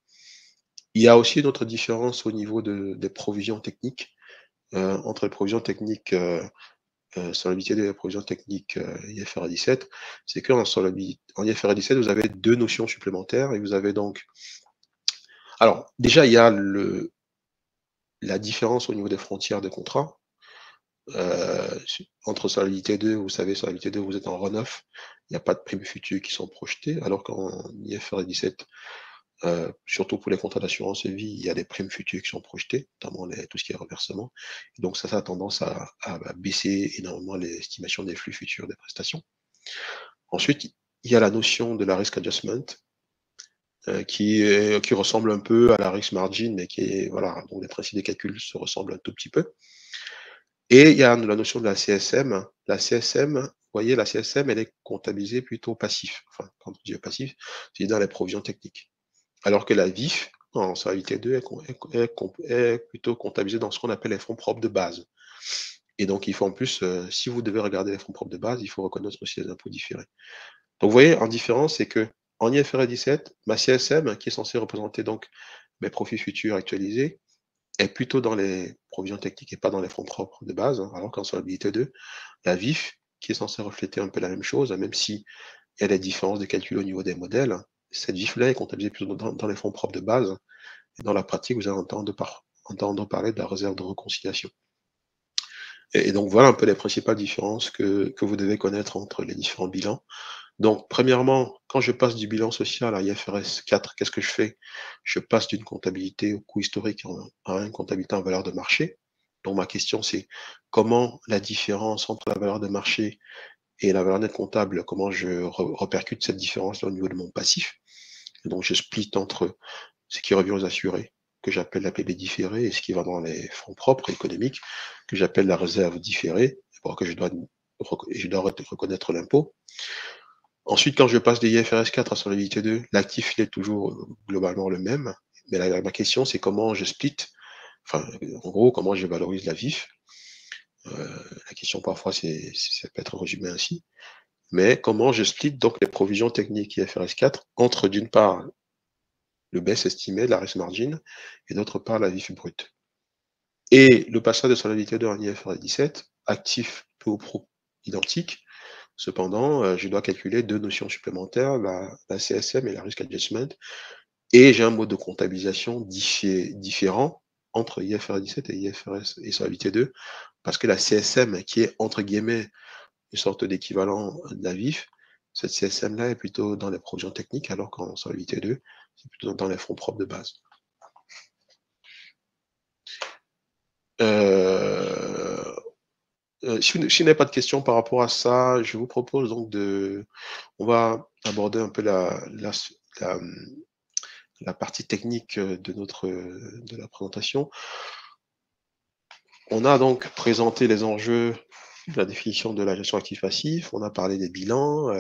Il y a aussi une autre différence au niveau des provisions techniques, entre les provisions techniques Solvabilité 2 et les provisions techniques IFRS 17. C'est qu'en IFRS 17, vous avez deux notions supplémentaires et vous avez donc. Alors, déjà, il y a la différence au niveau des frontières des contrats. Entre Solvabilité 2, vous savez, Solvabilité 2, vous êtes en run-off, il n'y a pas de primes futures qui sont projetées, alors qu'en IFRS 17, surtout pour les contrats d'assurance vie, il y a des primes futures qui sont projetées, notamment tout ce qui est reversement. Et donc ça a tendance à baisser énormément l'estimation des flux futurs des prestations. Ensuite, il y a la notion de la risk adjustment, qui ressemble un peu à la risk margin, mais qui est, voilà, donc les principes des calculs se ressemblent un tout petit peu. Et il y a la notion de la CSM. La CSM, vous voyez, la CSM, elle est comptabilisée plutôt passif. Enfin, quand on dit passif, c'est dans les provisions techniques. Alors que la VIF, en Solvabilité 2, est plutôt comptabilisée dans ce qu'on appelle les fonds propres de base. Et donc, il faut en plus, si vous devez regarder les fonds propres de base, il faut reconnaître aussi les impôts différés. Donc, vous voyez, en différence, c'est que en IFRS 17, ma CSM, qui est censée représenter donc mes profits futurs actualisés, est plutôt dans les provisions techniques et pas dans les fonds propres de base, alors qu'en Solvabilité 2, la VIF, qui est censée refléter un peu la même chose, même s'il y a des différences de calcul au niveau des modèles, cette VIF-là est comptabilisée plutôt dans les fonds propres de base. Et dans la pratique, vous allez entendre parler de la réserve de réconciliation. Et donc voilà un peu les principales différences que vous devez connaître entre les différents bilans Donc, premièrement, quand je passe du bilan social à IFRS 4, qu'est-ce que je fais? Je passe d'une comptabilité au coût historique à une comptabilité en valeur de marché. Donc, ma question, c'est comment la différence entre la valeur de marché et la valeur nette comptable, comment je repercute cette différence au niveau de mon passif? Donc, je split entre ce qui revient aux assurés, que j'appelle la PB différée, et ce qui va dans les fonds propres économiques, que j'appelle la réserve différée, pour que je dois reconnaître l'impôt. Ensuite, quand je passe de IFRS 4 à solvabilité 2, l'actif il est toujours globalement le même. Mais ma question, c'est comment je split, enfin, en gros, comment je valorise la VIF. La question, parfois, ça peut être résumé ainsi. Mais comment je split donc les provisions techniques IFRS 4 entre, d'une part, le baisse estimé, la reste margin, et d'autre part, la VIF brute. Et le passage de solvabilité 2 en IFRS 17, actif peu ou pro identique. Cependant, je dois calculer deux notions supplémentaires, la CSM et la risk adjustment, et j'ai un mode de comptabilisation différent entre IFRS 17 et IFRS et solvabilité 2, parce que la CSM, qui est entre guillemets une sorte d'équivalent de la VIF, cette CSM-là est plutôt dans les provisions techniques, alors qu'en solvabilité 2, c'est plutôt dans les fonds propres de base. Si vous n'avez pas de questions par rapport à ça, je vous propose donc on va aborder un peu la partie technique de la présentation. On a donc présenté les enjeux, la définition de la gestion actif-passif, on a parlé des bilans.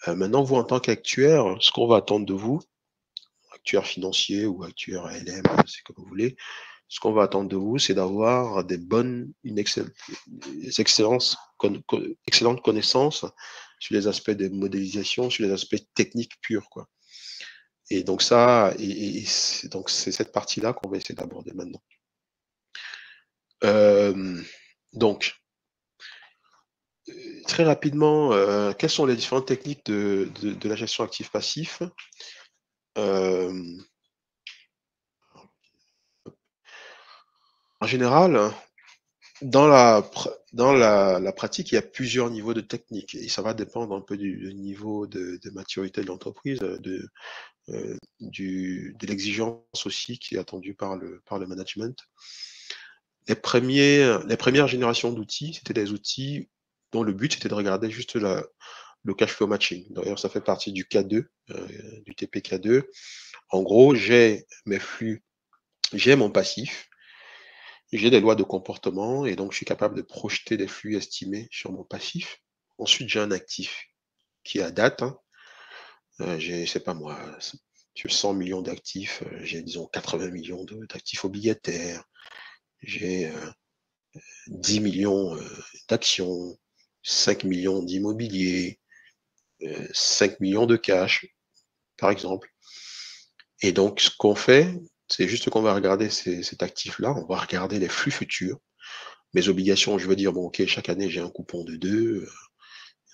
Maintenant, vous, en tant qu'actuaire, ce qu'on va attendre de vous, actuaire financier ou actuaire ALM, c'est comme vous voulez, ce qu'on va attendre de vous, c'est d'avoir une excellente connaissance sur les aspects de modélisation, sur les aspects techniques purs, quoi. Et donc ça, donc c'est cette partie-là qu'on va essayer d'aborder maintenant. Donc, très rapidement, quelles sont les différentes techniques de la gestion actif-passif? En général, dans la pratique, il y a plusieurs niveaux de techniques et ça va dépendre un peu du niveau de maturité de l'entreprise, de l'exigence aussi qui est attendue par le management. Les premières générations d'outils, c'était des outils dont le but c'était de regarder juste le cash flow matching. D'ailleurs, ça fait partie du K2, du TPK2. En gros, j'ai mes flux, j'ai mon passif, j'ai des lois de comportement et donc je suis capable de projeter des flux estimés sur mon passif. Ensuite, j'ai un actif qui est à date. J'ai, c'est pas moi, sur 100 millions d'actifs, j'ai disons 80 millions d'actifs obligataires. J'ai 10 millions d'actions, 5 millions d'immobilier, 5 millions de cash, par exemple. Et donc, ce qu'on fait, c'est juste qu'on va regarder cet actif-là, on va regarder les flux futurs. Mes obligations, je veux dire, bon, ok, chaque année, j'ai un coupon de 2.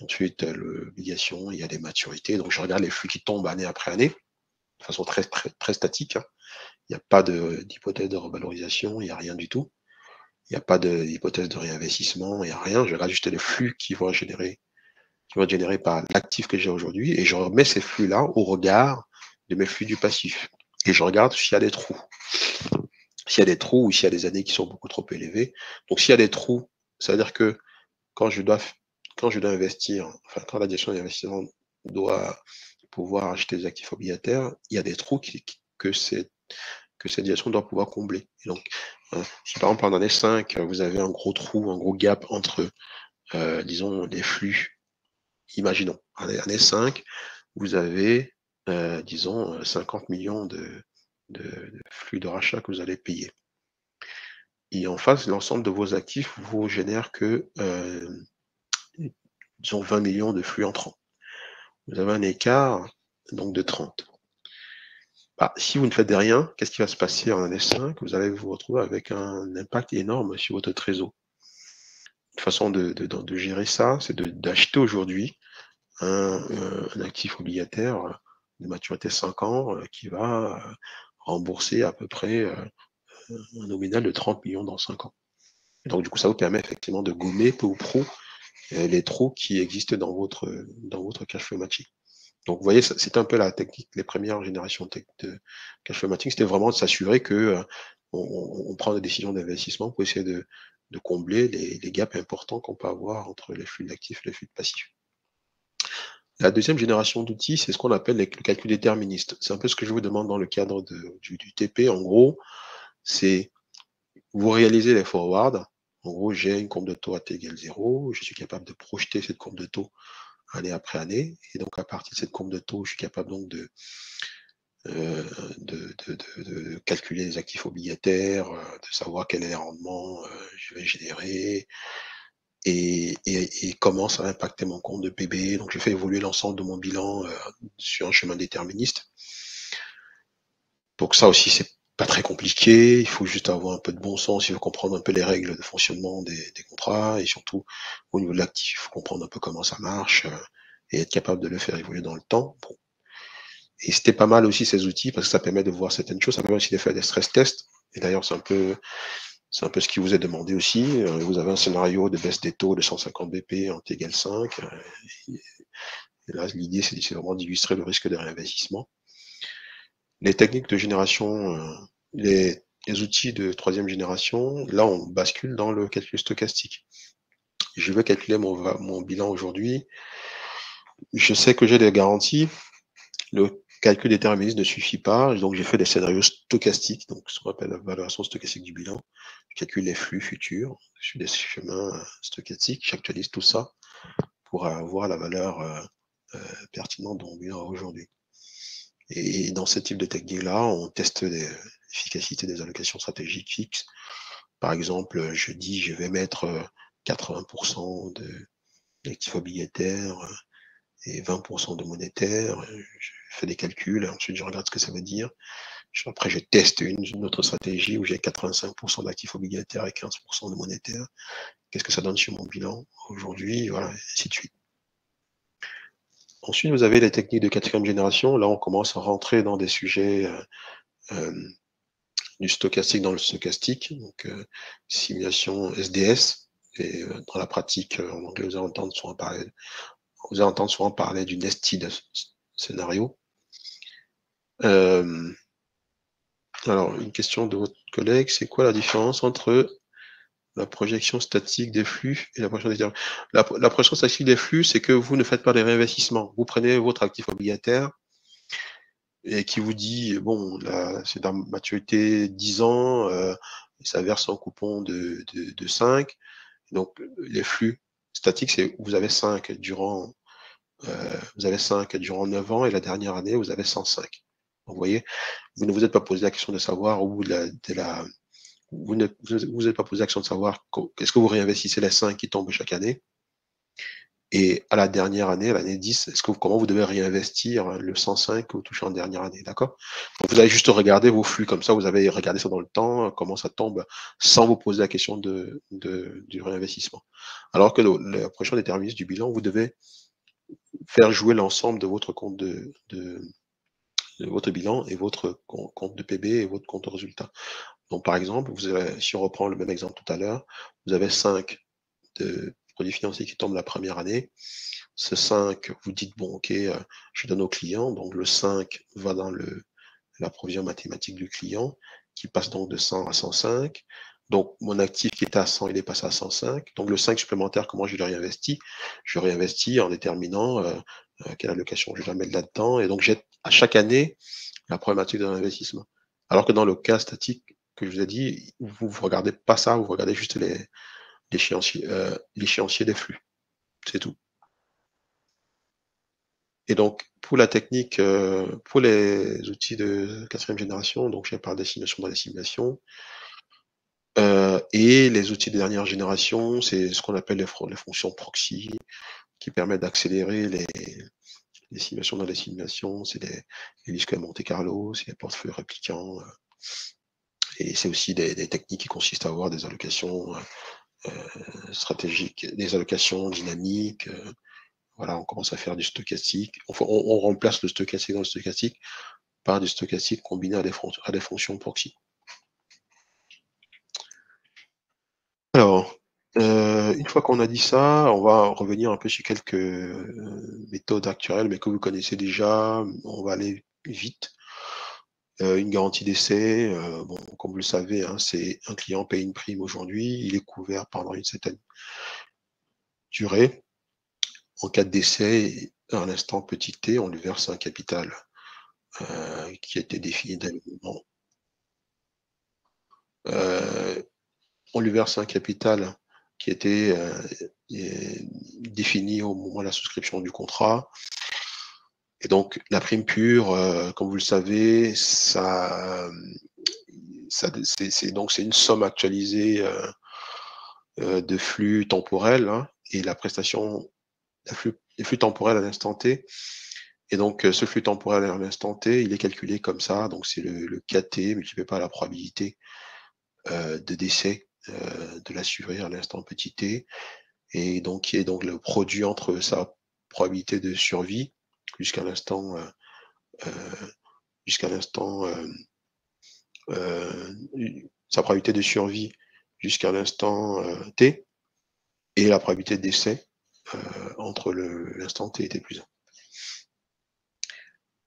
Ensuite, l'obligation, il y a des maturités. Donc, je regarde les flux qui tombent année après année, de façon très, très, très statique. Hein. Il n'y a pas d'hypothèse de revalorisation, il n'y a rien du tout. Il n'y a pas d'hypothèse de réinvestissement, il n'y a rien. Je regarde juste les flux qui vont être générés par l'actif que j'ai aujourd'hui et je remets ces flux-là au regard de mes flux du passif. Et je regarde s'il y a des trous. S'il y a des trous ou s'il y a des années qui sont beaucoup trop élevées. Donc, s'il y a des trous, ça veut dire que quand je dois investir, enfin, quand la direction d'investissement doit pouvoir acheter des actifs obligataires, il y a des trous que cette direction doit pouvoir combler. Et donc, si par exemple en année 5, vous avez un gros trou, un gros gap entre, disons, les flux, imaginons, en année 5, vous avez, disons, 50 millions de flux de rachat que vous allez payer. Et en face, l'ensemble de vos actifs vous génère que, disons, 20 millions de flux entrants. Vous avez un écart donc de 30. Bah, si vous ne faites rien, qu'est-ce qui va se passer en année 5? Vous allez vous retrouver avec un impact énorme sur votre trésor. Une façon de gérer ça, c'est d'acheter aujourd'hui un actif obligataire de maturité 5 ans qui va rembourser à peu près un nominal de 30 millions dans 5 ans. Et donc, du coup, ça vous permet effectivement de gommer peu ou prou les trous qui existent dans votre cache flow matching. Donc, vous voyez, c'est un peu la technique, les premières générations de cash flow matching, c'était vraiment de s'assurer que on prend des décisions d'investissement pour essayer de combler les gaps importants qu'on peut avoir entre les flux d'actifs et les flux de passifs. La deuxième génération d'outils, c'est ce qu'on appelle le calcul déterministe. C'est un peu ce que je vous demande dans le cadre du TP. En gros, c'est vous réalisez les forwards. En gros, j'ai une courbe de taux à t égale 0. Je suis capable de projeter cette courbe de taux année après année. Et donc, à partir de cette courbe de taux, je suis capable donc de calculer les actifs obligataires, de savoir quel est les rendements je vais générer et comment ça va impacter mon compte de PB. Donc, je fais évoluer l'ensemble de mon bilan sur un chemin déterministe. Donc, ça aussi, c'est pas très compliqué. Il faut juste avoir un peu de bon sens. Il faut comprendre un peu les règles de fonctionnement des contrats et surtout, au niveau de l'actif, il faut comprendre un peu comment ça marche et être capable de le faire évoluer dans le temps. Bon. Et c'était pas mal aussi ces outils parce que ça permet de voir certaines choses. Ça permet aussi de faire des stress tests. Et d'ailleurs, c'est un peu ce qui vous est demandé aussi. Vous avez un scénario de baisse des taux de 150 BP en T égale 5. Et là, l'idée, c'est vraiment d'illustrer le risque de réinvestissement. Les techniques de génération, les outils de troisième génération, là, on bascule dans le calcul stochastique. Je veux calculer mon bilan aujourd'hui. Je sais que j'ai des garanties. Le calcul déterministe ne suffit pas, donc j'ai fait des scénarios stochastiques, donc ce qu'on appelle la valorisation stochastique du bilan. Je calcule les flux futurs sur des chemins stochastiques, j'actualise tout ça pour avoir la valeur pertinente de mon bilan aujourd'hui. Et dans ce type de technique-là, on teste l'efficacité des allocations stratégiques fixes. Par exemple, je dis je vais mettre 80% d'actifs obligataires et 20% de monétaire. Je fais des calculs, ensuite je regarde ce que ça veut dire. Après, je teste une autre stratégie où j'ai 85% d'actifs obligataires et 15% de monétaire. Qu'est-ce que ça donne sur mon bilan aujourd'hui, voilà, et ainsi de suite. Ensuite, vous avez les techniques de quatrième génération. Là, on commence à rentrer dans des sujets du stochastique dans le stochastique, donc simulation SDS. Et dans la pratique, en anglais, vous allez entendre souvent parler du nested scénario. Alors, une question de votre collègue, c'est quoi la différence entre la projection statique des flux et la projection des termes? La projection statique des flux, c'est que vous ne faites pas des réinvestissements. Vous prenez votre actif obligataire et qui vous dit, bon, là, c'est dans maturité 10 ans, ça verse un coupon de 5. Donc, les flux statiques, c'est vous avez 5 durant 9 ans et la dernière année, vous avez 105. Donc, vous voyez, vous ne vous êtes pas posé la question de savoir où vous ne vous êtes pas posé la question de savoir est-ce que vous réinvestissez les 5 qui tombent chaque année et à la dernière année, à l'année 10, comment vous devez réinvestir le 105 que vous touchez en dernière année, d'accord? Donc vous allez juste regarder vos flux comme ça, vous avez regardé ça dans le temps, comment ça tombe, sans vous poser la question du réinvestissement. Alors que la prochaine déterministe du bilan, vous devez faire jouer l'ensemble de votre compte de votre bilan et votre compte de PB et votre compte de résultat. Donc, par exemple, si on reprend le même exemple tout à l'heure, vous avez 5 de produits financiers qui tombent la première année. Ce 5, vous dites, bon, ok, je donne au client. Donc, le 5 va dans la provision mathématique du client, qui passe donc de 100 à 105. Donc, mon actif qui était à 100, il est passé à 105. Donc, le 5 supplémentaire, comment je le réinvestis? Je réinvestis en déterminant quelle allocation je dois mettre là-dedans. Et donc, j'ai à chaque année la problématique de l'investissement. Alors que dans le cas statique que je vous ai dit, vous ne regardez pas ça, vous regardez juste l'échéancier des flux. C'est tout. Et donc, pour la technique, pour les outils de quatrième génération, donc j'ai parlé des simulations dans les simulations, et les outils de dernière génération, c'est ce qu'on appelle les fonctions proxy, qui permettent d'accélérer les simulations dans les simulations, c'est les disques à Monte Carlo, c'est les portefeuilles répliquants, et c'est aussi des techniques qui consistent à avoir des allocations stratégiques, des allocations dynamiques. Voilà, on commence à faire du stochastique. On remplace le stochastique dans le stochastique par du stochastique combiné à des fonctions proxy. Alors, une fois qu'on a dit ça, on va revenir un peu sur quelques méthodes actuelles, mais que vous connaissez déjà. On va aller vite. Une garantie d'essai, bon, comme vous le savez, hein, c'est un client paye une prime aujourd'hui, il est couvert pendant une certaine durée. En cas de décès, à l'instant petit t, on lui verse un capital qui a été défini dès le moment. On lui verse un capital qui a été défini au moment de la souscription du contrat. Et donc, la prime pure, comme vous le savez, c'est une somme actualisée de flux temporels, hein, et la prestation, les flux temporels à l'instant T. Et donc, ce flux temporel à l'instant T, il est calculé comme ça. Donc, c'est le KT multiplié par la probabilité de décès de l'assuré à l'instant petit t. Et donc, qui est donc le produit entre sa probabilité de survie jusqu'à l'instant sa probabilité de survie jusqu'à l'instant t, et la probabilité de décès entre l'instant t et t plus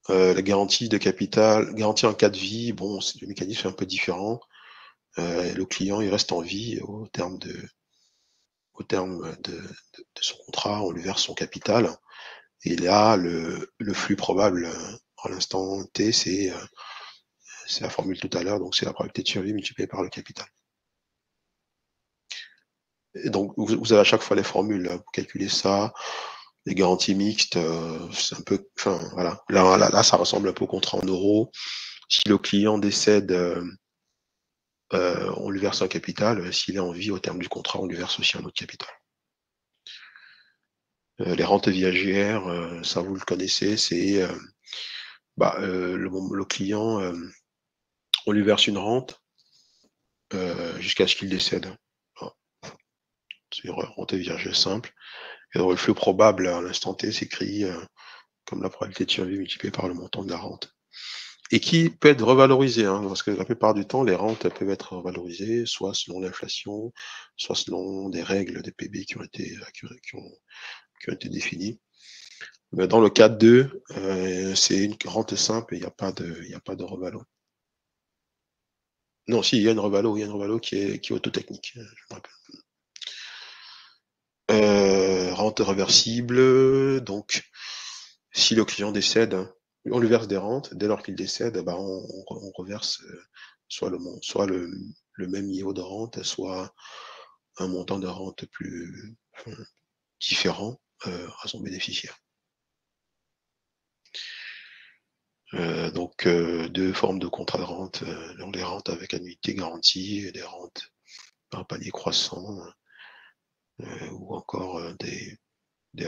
1. La garantie de capital, garantie en cas de vie, bon, le mécanisme est un peu différent. Le client, il reste en vie au terme de son contrat, on lui verse son capital. Et là, le flux probable à l'instant t, c'est la formule tout à l'heure, donc c'est la probabilité de survie multipliée par le capital. Et donc, vous avez à chaque fois les formules, hein, pour calculer ça. Les garanties mixtes, c'est un peu, enfin, voilà. Là, ça ressemble un peu au contrat en euros. Si le client décède, on lui verse un capital. S'il est en vie au terme du contrat, on lui verse aussi un autre capital. Les rentes viagères, ça vous le connaissez, c'est le client, on lui verse une rente jusqu'à ce qu'il décède. Voilà. C'est une rente viagère simple. Et donc, le flux probable à l'instant T s'écrit comme la probabilité de survie multipliée par le montant de la rente. Et qui peut être revalorisé, hein, parce que la plupart du temps, les rentes elles peuvent être revalorisées, soit selon l'inflation, soit selon des règles des PB qui ont été définies. Mais dans le cas 2, c'est une rente simple et il n'y a pas de revalo. Non, si, il y a une revalo qui est autotechnique, je me rappelle. Rente réversible, donc si le client décède, on lui verse des rentes, dès lors qu'il décède, on reverse soit le même niveau de rente, soit un montant de rente plus différent à son bénéficiaire. Donc, deux formes de contrats de rente, les rentes avec annuité garantie et des rentes par panier croissant, ou encore des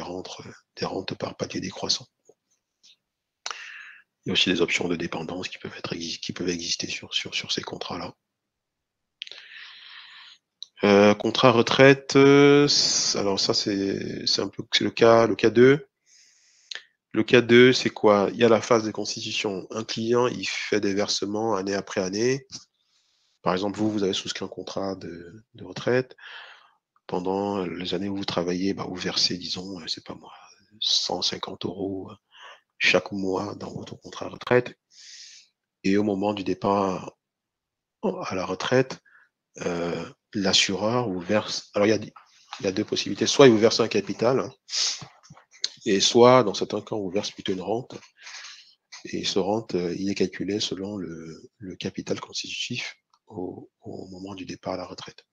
rentes par palier décroissant. Il y a aussi des options de dépendance qui peuvent exister sur ces contrats-là. Contrat retraite, alors ça c'est le cas 2. Le cas 2, c'est quoi? Il y a la phase de constitution. Un client, il fait des versements année après année. Par exemple, vous avez souscrit un contrat de retraite. Pendant les années où vous travaillez, vous versez, disons, c'est pas moi, 150 € chaque mois dans votre contrat retraite. Et au moment du départ à la retraite, l'assureur vous verse. Alors, il y a deux possibilités. Soit il vous verse un capital, hein, et soit, dans certains cas, on vous verse plutôt une rente. Et ce rente, il est calculé selon le capital constitutif au moment du départ à la retraite.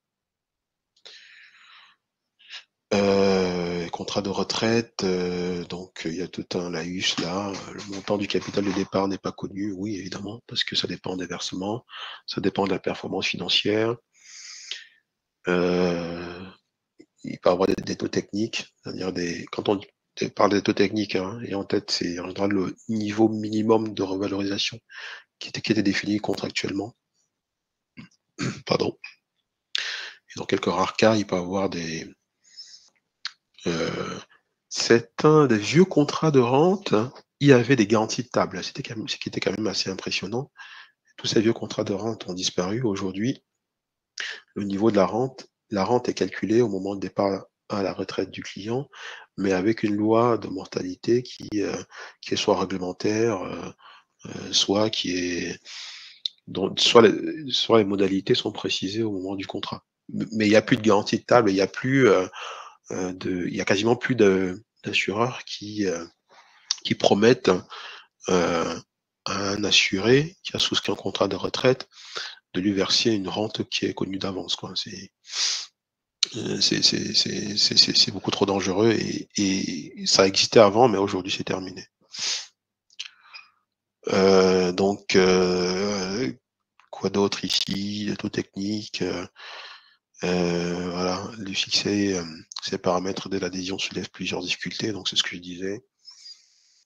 Contrat de retraite, donc il y a tout un laïus là. Le montant du capital de départ n'est pas connu, oui évidemment, parce que ça dépend des versements, ça dépend de la performance financière. Il peut y avoir des taux techniques, c'est-à-dire quand on parle des taux techniques, hein, et en tête c'est en général le niveau minimum de revalorisation qui était défini contractuellement. Pardon. Et dans quelques rares cas, il peut y avoir certains des vieux contrats de rente, il y avait des garanties de table, ce qui était quand même assez impressionnant. Tous ces vieux contrats de rente ont disparu. Aujourd'hui, le niveau de la rente est calculé au moment de départ à la retraite du client, mais avec une loi de mortalité qui est soit réglementaire, soit soit les modalités sont précisées au moment du contrat. Mais il n'y a plus de garantie de table, il y a plus il y a quasiment plus d'assureurs qui promettent à un assuré qui a souscrit un contrat de retraite de lui verser une rente qui est connue d'avance. C'est beaucoup trop dangereux et ça existait avant, mais aujourd'hui c'est terminé. Donc, quoi d'autre ici? Le taux technique, voilà, les fixer ces paramètres de l'adhésion soulève plusieurs difficultés, donc c'est ce que je disais.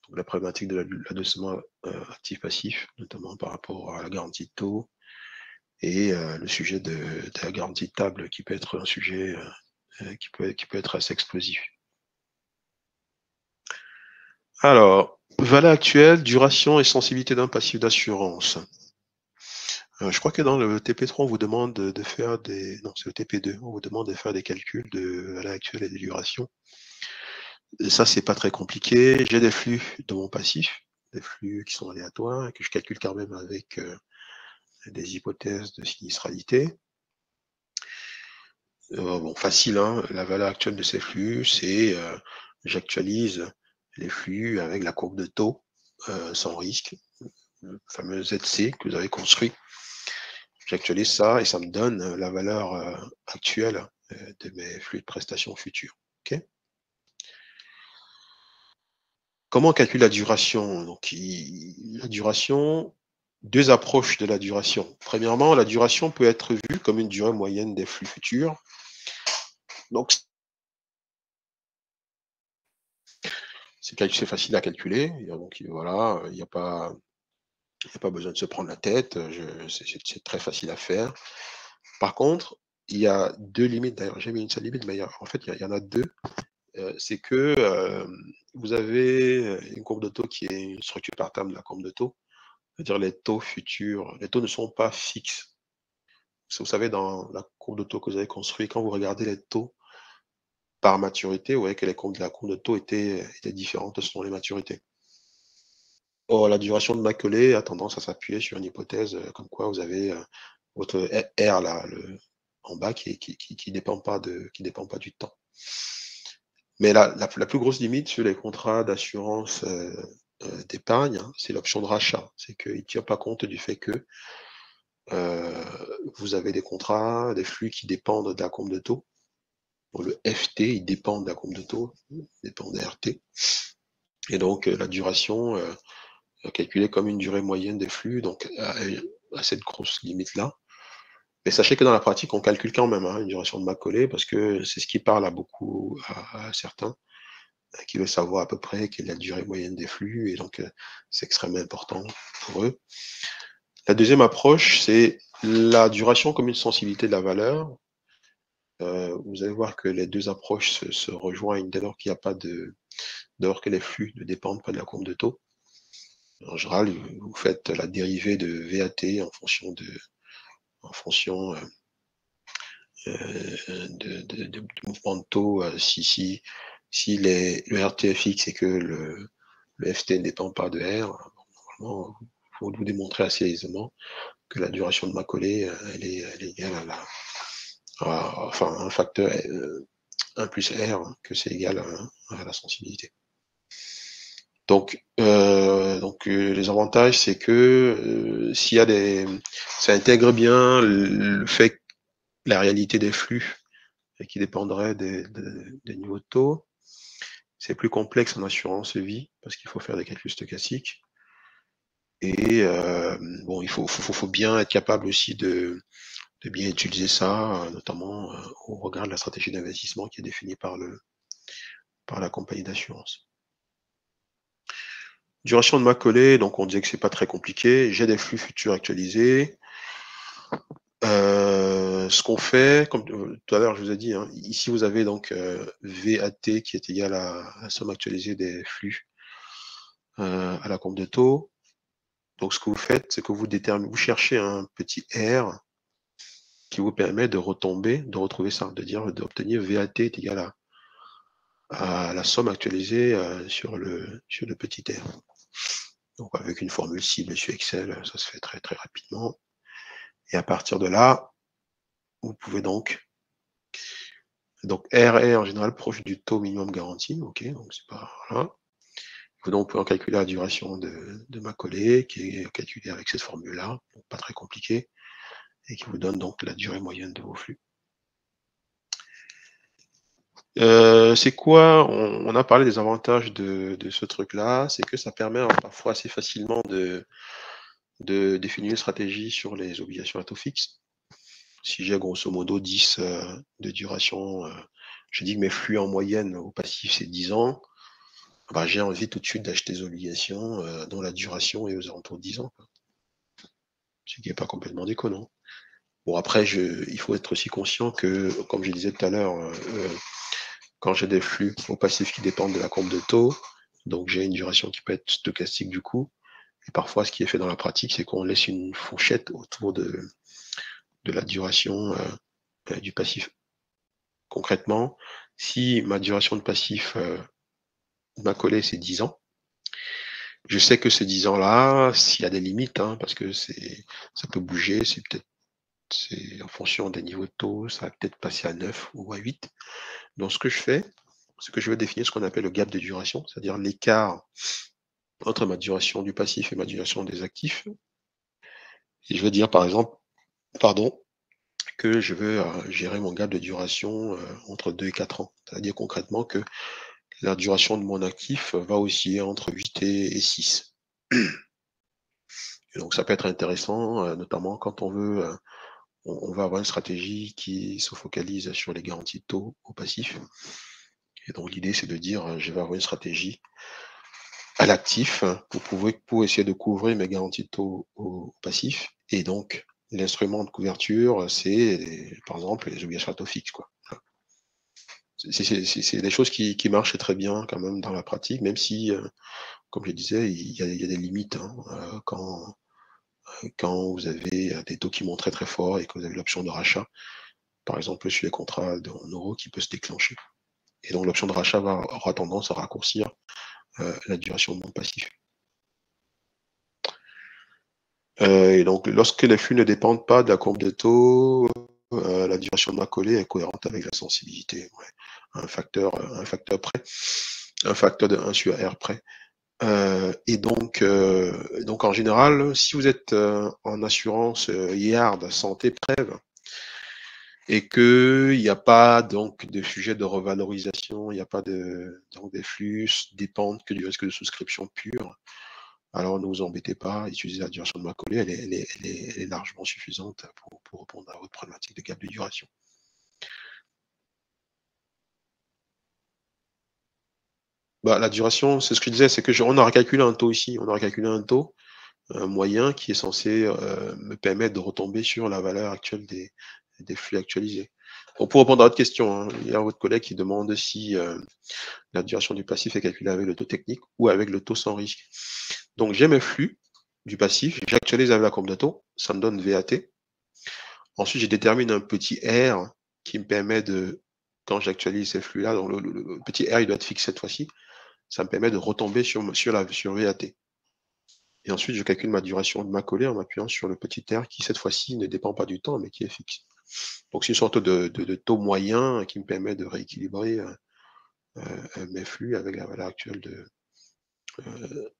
Donc, la problématique de l'adossement actif-passif, notamment par rapport à la garantie de taux, et le sujet de la garantie de table qui peut être un sujet qui peut être assez explosif. Alors, valeur actuelle, duration et sensibilité d'un passif d'assurance. Je crois que dans le TP3, on vous demande de faire des... Non, c'est le TP2, on vous demande de faire des calculs de valeur actuelle et de duration. Et ça, c'est pas très compliqué. J'ai des flux de mon passif, des flux qui sont aléatoires, et que je calcule quand même avec des hypothèses de sinistralité. Bon, facile, hein. La valeur actuelle de ces flux, c'est j'actualise les flux avec la courbe de taux sans risque, le fameux ZC que vous avez construit. J'actualise ça et ça me donne la valeur actuelle de mes flux de prestations futures. Okay. Comment on calcule la duration? Donc, la duration, deux approches de la duration. Premièrement, la duration peut être vue comme une durée moyenne des flux futurs. Donc, c'est facile à calculer. Donc, voilà, il n'y a pas besoin de se prendre la tête. C'est très facile à faire. Par contre, il y a deux limites. D'ailleurs, j'ai mis une seule limite, mais en fait, il y en a deux. C'est que vous avez une courbe de taux qui est une structure par terme de la courbe de taux. C'est-à-dire les taux futurs, les taux ne sont pas fixes. Vous savez, dans la courbe de taux que vous avez construite, quand vous regardez les taux par maturité, vous voyez que les courbes de la courbe de taux étaient différentes selon les maturités. Or, la duration de Macaulay a tendance à s'appuyer sur une hypothèse comme quoi vous avez votre R là, en bas qui dépend pas du temps. Mais la plus grosse limite sur les contrats d'assurance d'épargne, hein, c'est l'option de rachat. C'est qu'il ne tient pas compte du fait que vous avez des contrats, des flux qui dépendent de la courbe de taux. Bon, le FT, il dépend de la courbe de taux, il dépend des RT. Et donc, la duration calculée comme une durée moyenne des flux, donc à cette grosse limite-là. Mais sachez que dans la pratique, on calcule quand même une duration de Macaulay parce que c'est ce qui parle à beaucoup, à certains, qui veulent savoir à peu près quelle est la durée moyenne des flux, et donc c'est extrêmement important pour eux. La deuxième approche, c'est la duration comme une sensibilité de la valeur. Vous allez voir que les deux approches se rejoignent dès lors qu'il n'y a pas dès lors que les flux ne dépendent pas de la courbe de taux. En général, vous faites la dérivée de VAT en fonction de mouvement de taux. Si le RT est fixe et que le FT ne dépend pas de R, normalement, il faut vous démontrer assez aisément que la duration de Macaulay, elle est égale à un facteur 1 plus R, que c'est égal à la sensibilité. Donc les avantages, c'est que s'il y a ça intègre bien le fait que la réalité des flux qui dépendraient des niveaux de taux. C'est plus complexe en assurance vie parce qu'il faut faire des calculs stochastiques. Et bon, il faut bien être capable aussi de bien utiliser ça, notamment au regard de la stratégie d'investissement qui est définie par la compagnie d'assurance. Duration de Macaulay, donc on disait que c'est pas très compliqué. J'ai des flux futurs actualisés. Ce qu'on fait, comme tout à l'heure je vous ai dit, hein, ici vous avez donc VAT qui est égal à la somme actualisée des flux à la courbe de taux. Donc ce que vous faites, c'est que vous cherchez un petit R qui vous permet de retrouver ça, d'obtenir VAT est égal à la somme actualisée sur le petit R. Donc avec une formule cible sur Excel, ça se fait très très rapidement. Et à partir de là, vous pouvez donc R est en général proche du taux minimum garanti, ok, donc c'est pas voilà. Vous donc pouvez calculer la duration de ma collée, qui est calculée avec cette formule-là, donc pas très compliqué, et qui vous donne donc la durée moyenne de vos flux. C'est quoi? On a parlé des avantages de ce truc-là, c'est que ça permet parfois assez facilement de définir une stratégie sur les obligations à taux fixe. Si j'ai grosso modo 10 de duration, je dis que mes flux en moyenne au passif c'est 10 ans, bah, j'ai envie tout de suite d'acheter des obligations dont la duration est aux alentours de 10 ans. Ce qui n'est pas complètement déconnant. Bon, après, il faut être aussi conscient que, comme je disais tout à l'heure, quand j'ai des flux au passif qui dépendent de la courbe de taux, donc j'ai une duration qui peut être stochastique du coup. Et parfois, ce qui est fait dans la pratique, c'est qu'on laisse une fourchette autour de la duration du passif. Concrètement, si ma duration de passif ma collée, c'est 10 ans, je sais que ces 10 ans-là, s'il y a des limites, hein, parce que ça peut bouger, c'est en fonction des niveaux de taux, ça va peut-être passer à 9 ou à 8. Donc, ce que je fais, c'est que je vais définir ce qu'on appelle le gap de duration, c'est-à-dire l'écart entre ma duration du passif et ma duration des actifs. Et je vais dire, par exemple, que je veux gérer mon gap de duration entre 2 et 4 ans. C'est-à-dire concrètement que la duration de mon actif va osciller entre 8 et 6. Et donc, ça peut être intéressant, notamment quand on veut on va avoir une stratégie qui se focalise sur les garanties de taux au passif. Et donc l'idée, c'est de dire, je vais avoir une stratégie à l'actif pour essayer de couvrir mes garanties de taux au passif. Et donc, l'instrument de couverture, c'est par exemple les obligations à taux fixe. C'est des choses qui marchent très bien quand même dans la pratique, même si, comme je disais, il y a des limites quand vous avez des taux qui montent très très fort et que vous avez l'option de rachat, par exemple sur les contrats en euros qui peut se déclencher. Et donc l'option de rachat aura tendance à raccourcir la duration de mon passif. Et donc lorsque les flux ne dépendent pas de la courbe de taux, la duration de ma collée est cohérente avec la sensibilité. Ouais. Un facteur près, un facteur de 1 sur R près. Et donc en général, si vous êtes en assurance IARD, santé, PREV, et qu'il n'y a pas donc de sujet de revalorisation, il n'y a pas donc des flux dépendent que du risque de souscription pure, alors ne vous embêtez pas, utilisez la duration de ma collée, elle est largement suffisante pour répondre à votre problématique de gap de duration. Bah, la duration, c'est ce que je disais, c'est que on aura calculé un taux ici, on aura calculé un taux moyen qui est censé me permettre de retomber sur la valeur actuelle des flux actualisés. Donc pour répondre à votre question, hein, il y a votre collègue qui demande si la duration du passif est calculée avec le taux technique ou avec le taux sans risque. Donc j'ai mes flux du passif, j'actualise avec la courbe de taux, ça me donne VAT. Ensuite, je détermine un petit R qui me permet de, quand j'actualise ces flux-là, donc le petit R il doit être fixe cette fois-ci, ça me permet de retomber sur VAT. Et ensuite, je calcule ma duration de ma collée en m'appuyant sur le petit R qui, cette fois-ci, ne dépend pas du temps, mais qui est fixe. Donc, c'est une sorte de taux moyen qui me permet de rééquilibrer mes flux avec la valeur actuelle de.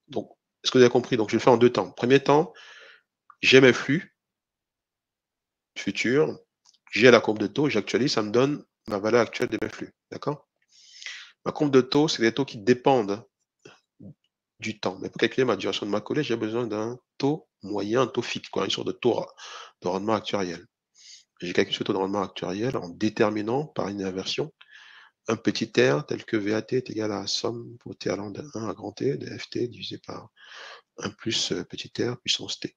Donc, est-ce que vous avez compris? Donc, je le fais en deux temps. Premier temps, j'ai mes flux futurs, j'ai la courbe de taux, j'actualise, ça me donne ma valeur actuelle de mes flux. D'accord? Ma courbe de taux, c'est des taux qui dépendent du temps. Mais pour calculer ma duration de ma collée, j'ai besoin d'un taux moyen, un taux fixe, quoi, une sorte de taux de rendement actuariel. J'ai calculé ce taux de rendement actuariel en déterminant par une inversion un petit r tel que VAT est égal à la somme pour t allant de 1 à grand T de ft divisé par 1 plus petit r puissance t.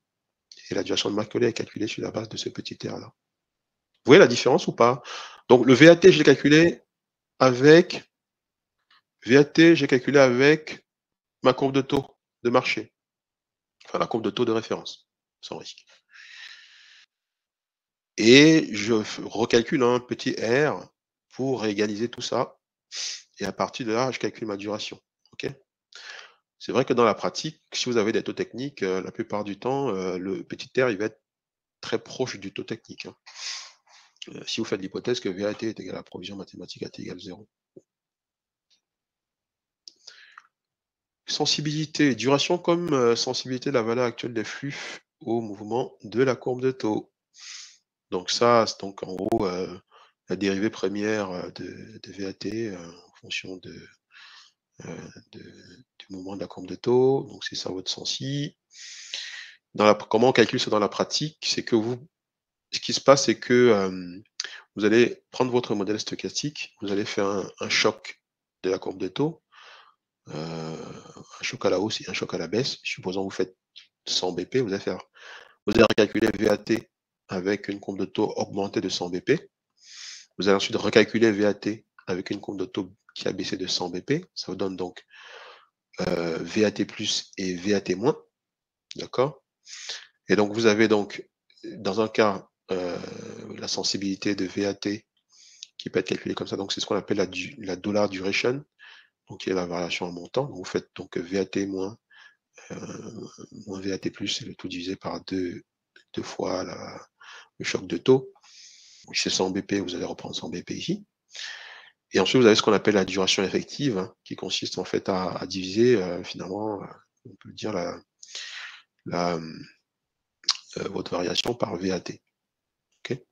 Et la duration de ma collée est calculée sur la base de ce petit r-là. Vous voyez la différence ou pas? Donc le VAT, j'ai calculé avec ma courbe de taux de marché. Enfin, la courbe de taux de référence, sans risque. Et je recalcule un petit r pour réégaliser tout ça. et à partir de là, je calcule ma duration. OK? C'est vrai que dans la pratique, si vous avez des taux techniques, la plupart du temps, le petit r, il va être très proche du taux technique, hein. Si vous faites l'hypothèse que VAT est égal à provision mathématique à t égale 0. Sensibilité, duration comme sensibilité de la valeur actuelle des flux au mouvement de la courbe de taux. Donc ça, c'est donc en gros la dérivée première de VAT en fonction du mouvement de la courbe de taux. Donc c'est ça votre sensi. Comment on calcule ça dans la pratique? C'est que ce qui se passe, c'est que vous allez prendre votre modèle stochastique, vous allez faire un choc de la courbe de taux, un choc à la hausse et un choc à la baisse. Supposons que vous faites 100 BP, vous allez recalculer VAT avec une courbe de taux augmentée de 100 BP. Vous allez ensuite recalculer VAT avec une courbe de taux qui a baissé de 100 BP. Ça vous donne donc VAT plus et VAT moins. D'accord? Et donc, vous avez donc, dans un cas, la sensibilité de VAT qui peut être calculée comme ça. Donc, c'est ce qu'on appelle la dollar duration, donc qui est la variation en montant. Donc, vous faites donc VAT moins VAT plus, c'est le tout divisé par deux fois le choc de taux. Donc, c'est 100 BP, vous allez reprendre 100 BP ici. Et ensuite, vous avez ce qu'on appelle la duration effective, hein, qui consiste en fait à diviser finalement, on peut dire votre variation par VAT. Okay.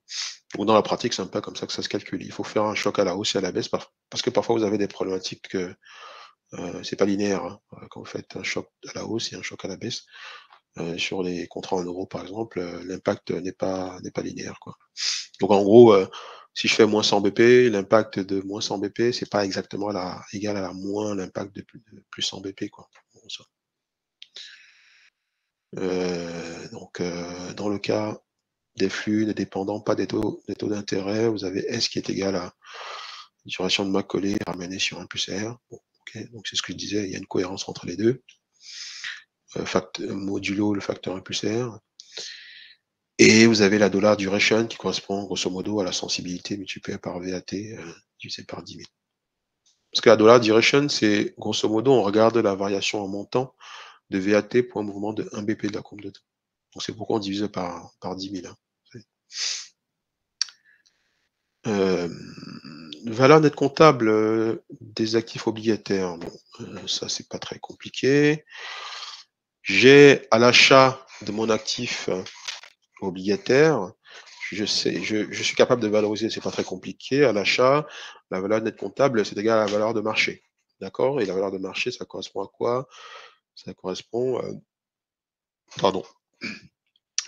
Donc dans la pratique, c'est un peu comme ça que ça se calcule. Il faut faire un choc à la hausse et à la baisse parce que parfois vous avez des problématiques que c'est pas linéaire, hein, quand vous faites un choc à la hausse et un choc à la baisse. Sur les contrats en euros, par exemple, l'impact n'est pas linéaire, quoi. Donc en gros, si je fais moins 100 BP, l'impact de moins 100 BP, c'est pas exactement égal à moins l'impact de plus 100 BP, quoi. Bon, ça. Donc dans le cas des flux ne dépendant pas des taux d'intérêt, vous avez S qui est égal à duration de Macaulay ramenée sur 1 plus R. Bon, okay. Donc c'est ce que je disais, il y a une cohérence entre les deux. Modulo le facteur 1 plus R. Et vous avez la dollar duration qui correspond grosso modo à la sensibilité multipliée par VAT divisé par 10 000. Parce que la dollar duration, c'est grosso modo, on regarde la variation en montant de VAT pour un mouvement de 1 BP de la courbe de taux. Donc c'est pourquoi on divise par 10 000. Hein. Valeur nette comptable des actifs obligataires. Bon, ça c'est pas très compliqué. J'ai à l'achat de mon actif obligataire, je suis capable de valoriser, c'est pas très compliqué. À l'achat, la valeur nette comptable, c'est égal à la valeur de marché. D'accord? Et la valeur de marché, ça correspond à quoi? Ça correspond, pardon,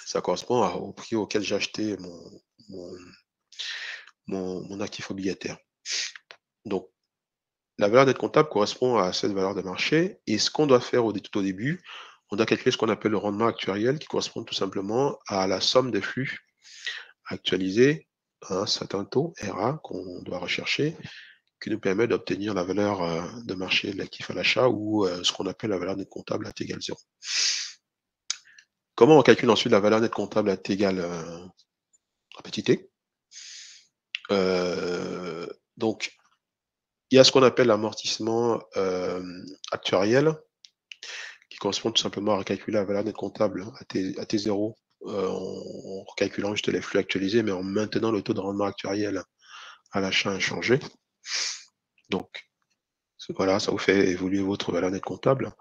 ça correspond au prix auquel j'ai acheté mon actif obligataire. Donc, la valeur nette comptable correspond à cette valeur de marché. Et ce qu'on doit faire tout au début, on doit calculer ce qu'on appelle le rendement actuariel, qui correspond tout simplement à la somme des flux actualisés à un certain taux, RA, qu'on doit rechercher, qui nous permet d'obtenir la valeur de marché de l'actif à l'achat ou ce qu'on appelle la valeur nette comptable à T égale 0. Comment on calcule ensuite la valeur nette comptable à T égale à petit t? Donc, il y a ce qu'on appelle l'amortissement actuariel, qui correspond tout simplement à recalculer la valeur nette comptable à T0 en recalculant juste les flux actualisés, mais en maintenant le taux de rendement actuariel à l'achat inchangé. Donc, voilà, ça vous fait évoluer votre valeur nette comptable.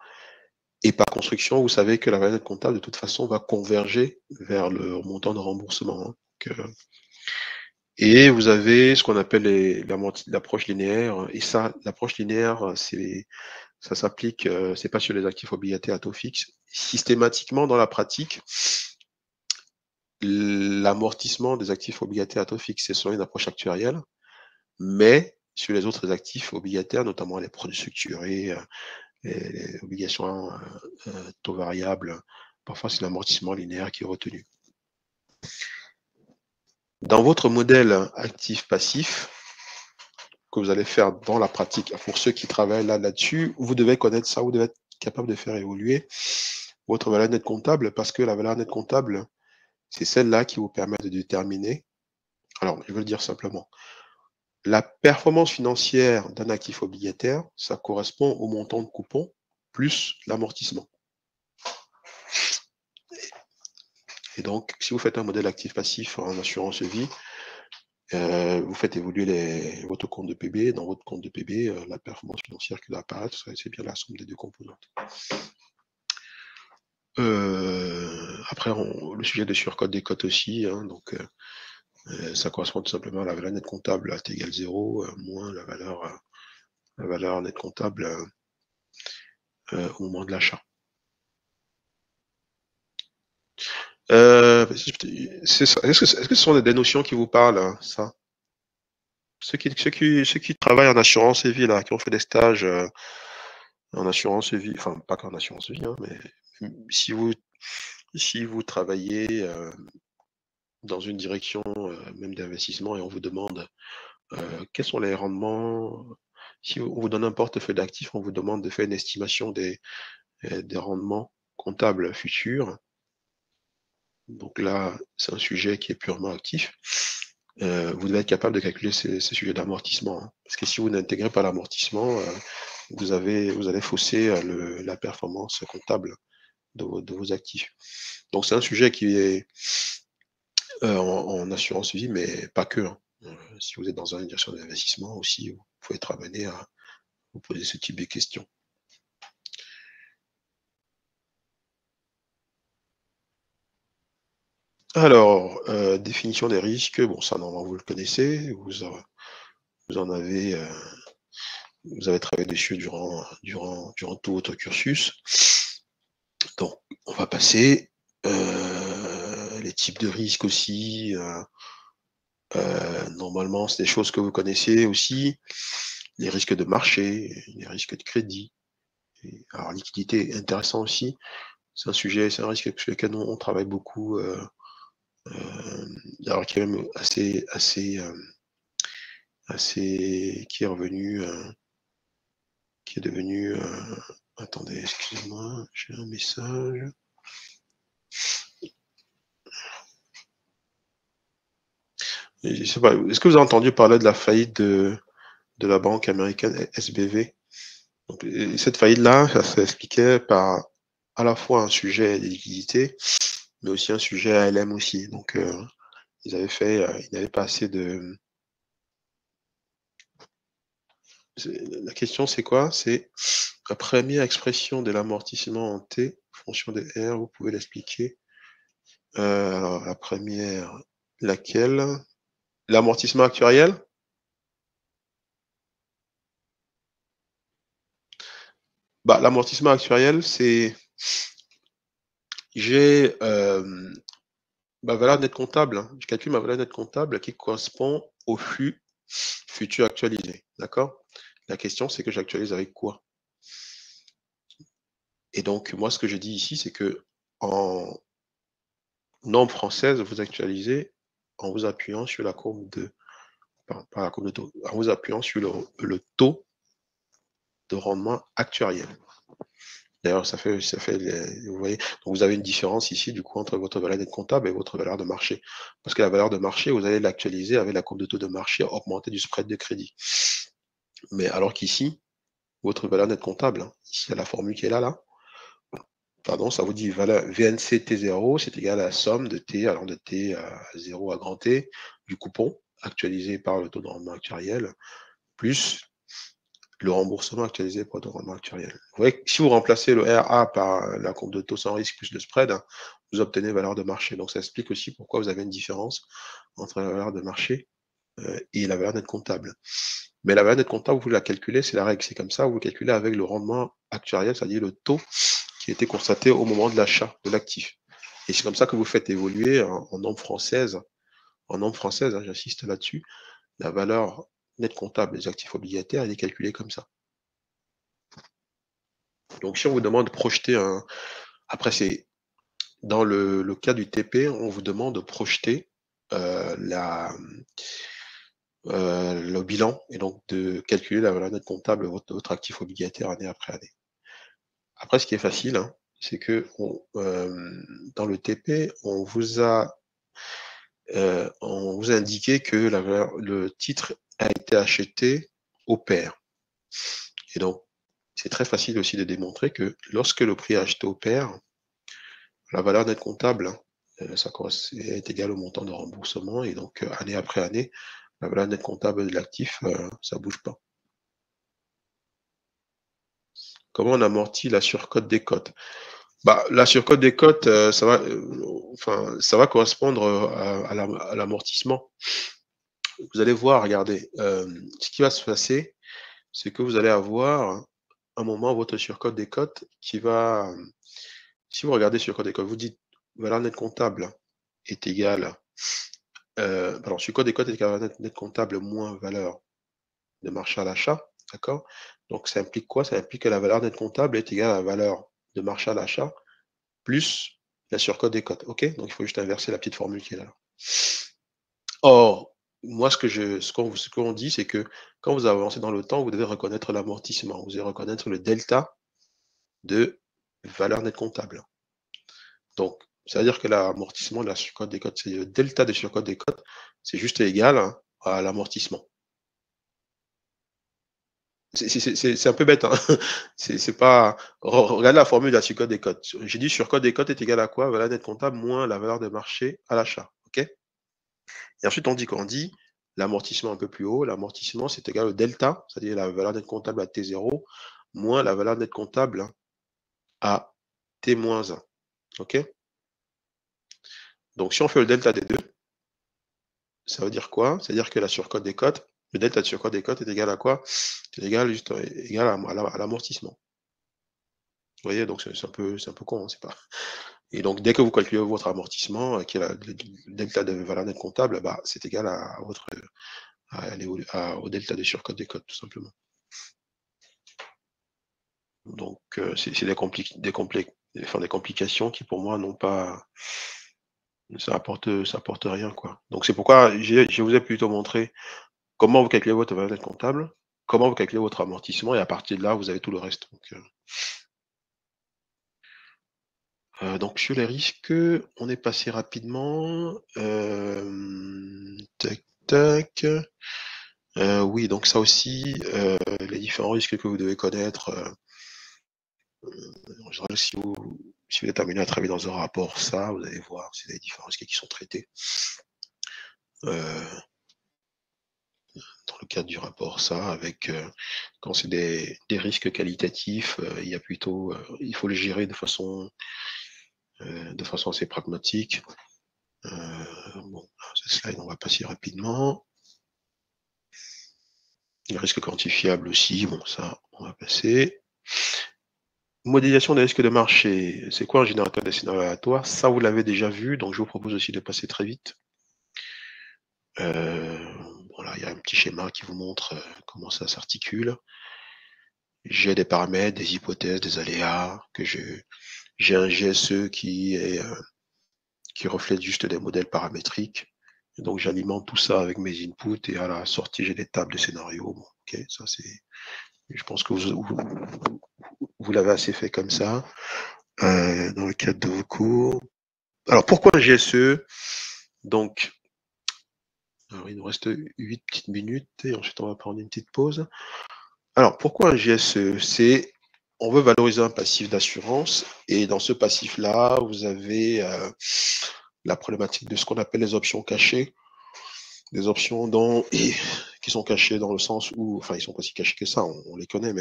Et par construction, vous savez que la valeur nette comptable, de toute façon, va converger vers le montant de remboursement. Hein. Et vous avez ce qu'on appelle l'approche linéaire. Et ça, l'approche linéaire, ça s'applique, c'est pas sur les actifs obligataires à taux fixe. Systématiquement, dans la pratique, l'amortissement des actifs obligataires à taux fixe, c'est selon une approche actuarielle, mais sur les autres actifs obligataires, notamment les produits structurés, les obligations taux variables, parfois c'est l'amortissement linéaire qui est retenu. Dans votre modèle actif-passif, que vous allez faire dans la pratique, pour ceux qui travaillent là-dessus, vous devez connaître ça, vous devez être capable de faire évoluer votre valeur nette comptable, parce que la valeur nette comptable, c'est celle-là qui vous permet de déterminer. Alors, je veux le dire simplement. La performance financière d'un actif obligataire, ça correspond au montant de coupon plus l'amortissement. Et donc, si vous faites un modèle actif-passif en assurance vie, vous faites évoluer votre compte de PB. Dans votre compte de PB, la performance financière qui doit apparaître, c'est bien la somme des deux composantes. Après, le sujet de surcote des cotes aussi, hein, donc ça correspond tout simplement à la valeur nette comptable T égale 0 moins la valeur nette comptable au moment de l'achat. Est-ce que ce sont des notions qui vous parlent, hein, ça? Ceux qui travaillent en assurance vie, là, qui ont fait des stages en assurance vie, enfin pas qu'en assurance vie, hein, mais si vous travaillez dans une direction même d'investissement et on vous demande quels sont les rendements, si on vous donne un portefeuille d'actifs, on vous demande de faire une estimation des rendements comptables futurs. Donc là, c'est un sujet qui est purement actif. Vous devez être capable de calculer ces sujets d'amortissement. Hein. Parce que si vous n'intégrez pas l'amortissement, vous allez fausser la performance comptable de vos actifs. Donc c'est un sujet qui est en assurance vie, mais pas que. Hein. Si vous êtes dans une direction d'investissement aussi, vous pouvez être amené à vous poser ce type de questions. Alors, définition des risques, bon, ça, normalement, vous le connaissez, vous avez travaillé dessus durant tout votre cursus. Donc, on va passer les types de risques aussi. Normalement, c'est des choses que vous connaissez aussi. Les risques de marché, les risques de crédit. Alors, liquidité, intéressant aussi. C'est un risque sur lequel on travaille beaucoup. Alors, qui est même assez qui est revenu, qui est devenu. Attendez, excusez-moi, j'ai un message. Je sais pas, est-ce que vous avez entendu parler de la faillite de la banque américaine SBV? Donc, cette faillite-là, ça s'expliquait par à la fois un sujet de liquidité, mais aussi un sujet ALM aussi. Donc, ils n'avaient pas assez de. La question, c'est quoi? C'est la première expression de l'amortissement en T, fonction de R, vous pouvez l'expliquer. Alors, la première, laquelle? L'amortissement actuariel? Bah, l'amortissement actuariel, c'est j'ai ma valeur nette comptable. Hein. Je calcule ma valeur nette comptable qui correspond au flux futur actualisé. D'accord? La question, c'est que j'actualise avec quoi? Et donc, moi, ce que je dis ici, c'est que en norme française, vous actualisez en vous appuyant sur la courbe de. Pas la courbe de taux, en vous appuyant sur le taux de rendement actuariel. D'ailleurs, vous voyez, donc vous avez une différence ici, du coup, entre votre valeur nette comptable et votre valeur de marché. Parce que la valeur de marché, vous allez l'actualiser avec la courbe de taux de marché augmentée du spread de crédit. Mais alors qu'ici, votre valeur nette comptable, hein, ici, il y a la formule qui est là, pardon, ça vous dit valeur VNC T0, c'est égal à la somme de T, allant de T à 0 à grand T, du coupon, actualisé par le taux de rendement actuariel, plus le remboursement actualisé pour le rendement actuariel. Vous voyez que si vous remplacez le RA par la courbe de taux sans risque plus le spread, hein, vous obtenez valeur de marché. Donc ça explique aussi pourquoi vous avez une différence entre la valeur de marché et la valeur nette comptable. Mais la valeur nette comptable, vous la calculez, c'est la règle, c'est comme ça, vous le calculez avec le rendement actuariel, c'est-à-dire le taux qui a été constaté au moment de l'achat de l'actif. Et c'est comme ça que vous faites évoluer en norme française, hein, j'insiste là-dessus, la valeur nette comptable des actifs obligataires, elle est calculée comme ça. Donc, si on vous demande de projeter un. Après, c'est dans le cas du TP, on vous demande de projeter le bilan et donc de calculer la valeur nette comptable de votre actif obligataire année après année. Après, ce qui est facile, hein, c'est que dans le TP, on vous a indiqué que le titre a été acheté au pair. Et donc, c'est très facile aussi de démontrer que lorsque le prix est acheté au pair, la valeur nette comptable, ça est égal au montant de remboursement. Et donc, année après année, la valeur nette comptable de l'actif, ça ne bouge pas. Comment on amortit la surcote des cotes? Bah, la surcote des cotes, ça va correspondre à l'amortissement. Vous allez voir, regardez, ce qui va se passer, c'est que vous allez avoir un moment votre surcote des cotes qui va, si vous regardez surcote des cotes, vous dites valeur nette comptable est égale, pardon, surcote des cotes est égal à valeur nette comptable moins valeur de marché à l'achat, d'accord? Donc ça implique quoi? Ça implique que la valeur nette comptable est égale à la valeur de marché à l'achat plus la surcote des cotes, ok? Donc il faut juste inverser la petite formule qui est là. Or, moi, ce qu'on dit, c'est que quand vous avancez dans le temps, vous devez reconnaître l'amortissement, vous devez reconnaître le delta de valeur nette comptable. Donc, ça veut dire que l'amortissement de la surcote des cotes, c'est le delta de surcote des cotes, c'est juste égal à l'amortissement. C'est un peu bête, hein. C'est pas. Regardez la formule de la surcote des cotes. J'ai dit surcote des cotes est égal à quoi? Valeur nette comptable moins la valeur de marché à l'achat. OK? Et ensuite, on dit qu'on dit l'amortissement un peu plus haut. L'amortissement, c'est égal au delta, c'est-à-dire la valeur nette comptable à T0, moins la valeur nette comptable à T-1. OK? Donc, si on fait le delta des deux, ça veut dire quoi? C'est-à-dire que la surcote des cotes, le delta de surcote des cotes est égal à quoi? C'est égal à l'amortissement. Vous voyez, donc c'est un peu con, hein, c'est pas. Et donc, dès que vous calculez votre amortissement, qui est le delta de valeur nette comptable, bah, c'est égal au delta de surcote des cotes, tout simplement. Donc, c'est des complications qui, pour moi, n'ont pas. Ça apporte rien, quoi. Donc, c'est pourquoi je vous ai plutôt montré comment vous calculez votre valeur nette comptable, comment vous calculez votre amortissement, et à partir de là, vous avez tout le reste. Donc sur les risques, on est passé rapidement. Tac, tac. Oui, donc ça aussi, les différents risques que vous devez connaître. En général, si vous êtes amené à travailler dans un rapport, ça, vous allez voir, c'est les différents risques qui sont traités. Dans le cadre du rapport, ça, avec quand c'est des risques qualitatifs, il faut les gérer de façon assez pragmatique. Bon, ce slide, on va passer rapidement. Les risques quantifiables aussi, bon, ça, on va passer. Modélisation des risques de marché, c'est quoi un générateur de scénarios aléatoires? Ça, vous l'avez déjà vu, donc je vous propose aussi de passer très vite. Voilà, il y a un petit schéma qui vous montre comment ça s'articule. J'ai des paramètres, des hypothèses, des aléas, j'ai un GSE qui reflète juste des modèles paramétriques. Et donc j'alimente tout ça avec mes inputs et à la sortie j'ai des tables de scénarios. Bon, ok, ça c'est. Je pense que vous l'avez assez fait comme ça dans le cadre de vos cours. Alors pourquoi un GSE? Donc, alors, il nous reste 8 petites minutes et ensuite on va prendre une petite pause. Alors pourquoi un GSE? C'est on veut valoriser un passif d'assurance et dans ce passif-là, vous avez la problématique de ce qu'on appelle les options cachées. Des options qui sont cachées dans le sens où, enfin, ils sont pas si cachés que ça, on les connaît,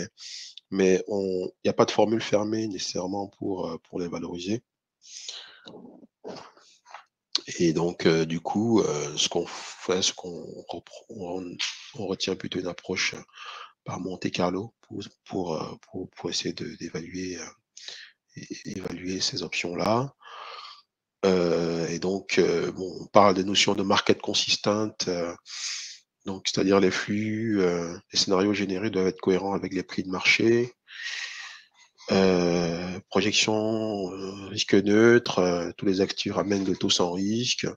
mais il n'y a pas de formule fermée nécessairement pour les valoriser. Et donc, du coup, on retient plutôt une approche par Monte Carlo pour essayer d'évaluer évaluer ces options-là. Et donc, on parle des notions de market consistent, donc c'est-à-dire les flux, les scénarios générés doivent être cohérents avec les prix de marché. Projection risque neutre, tous les actifs ramènent le taux sans risque.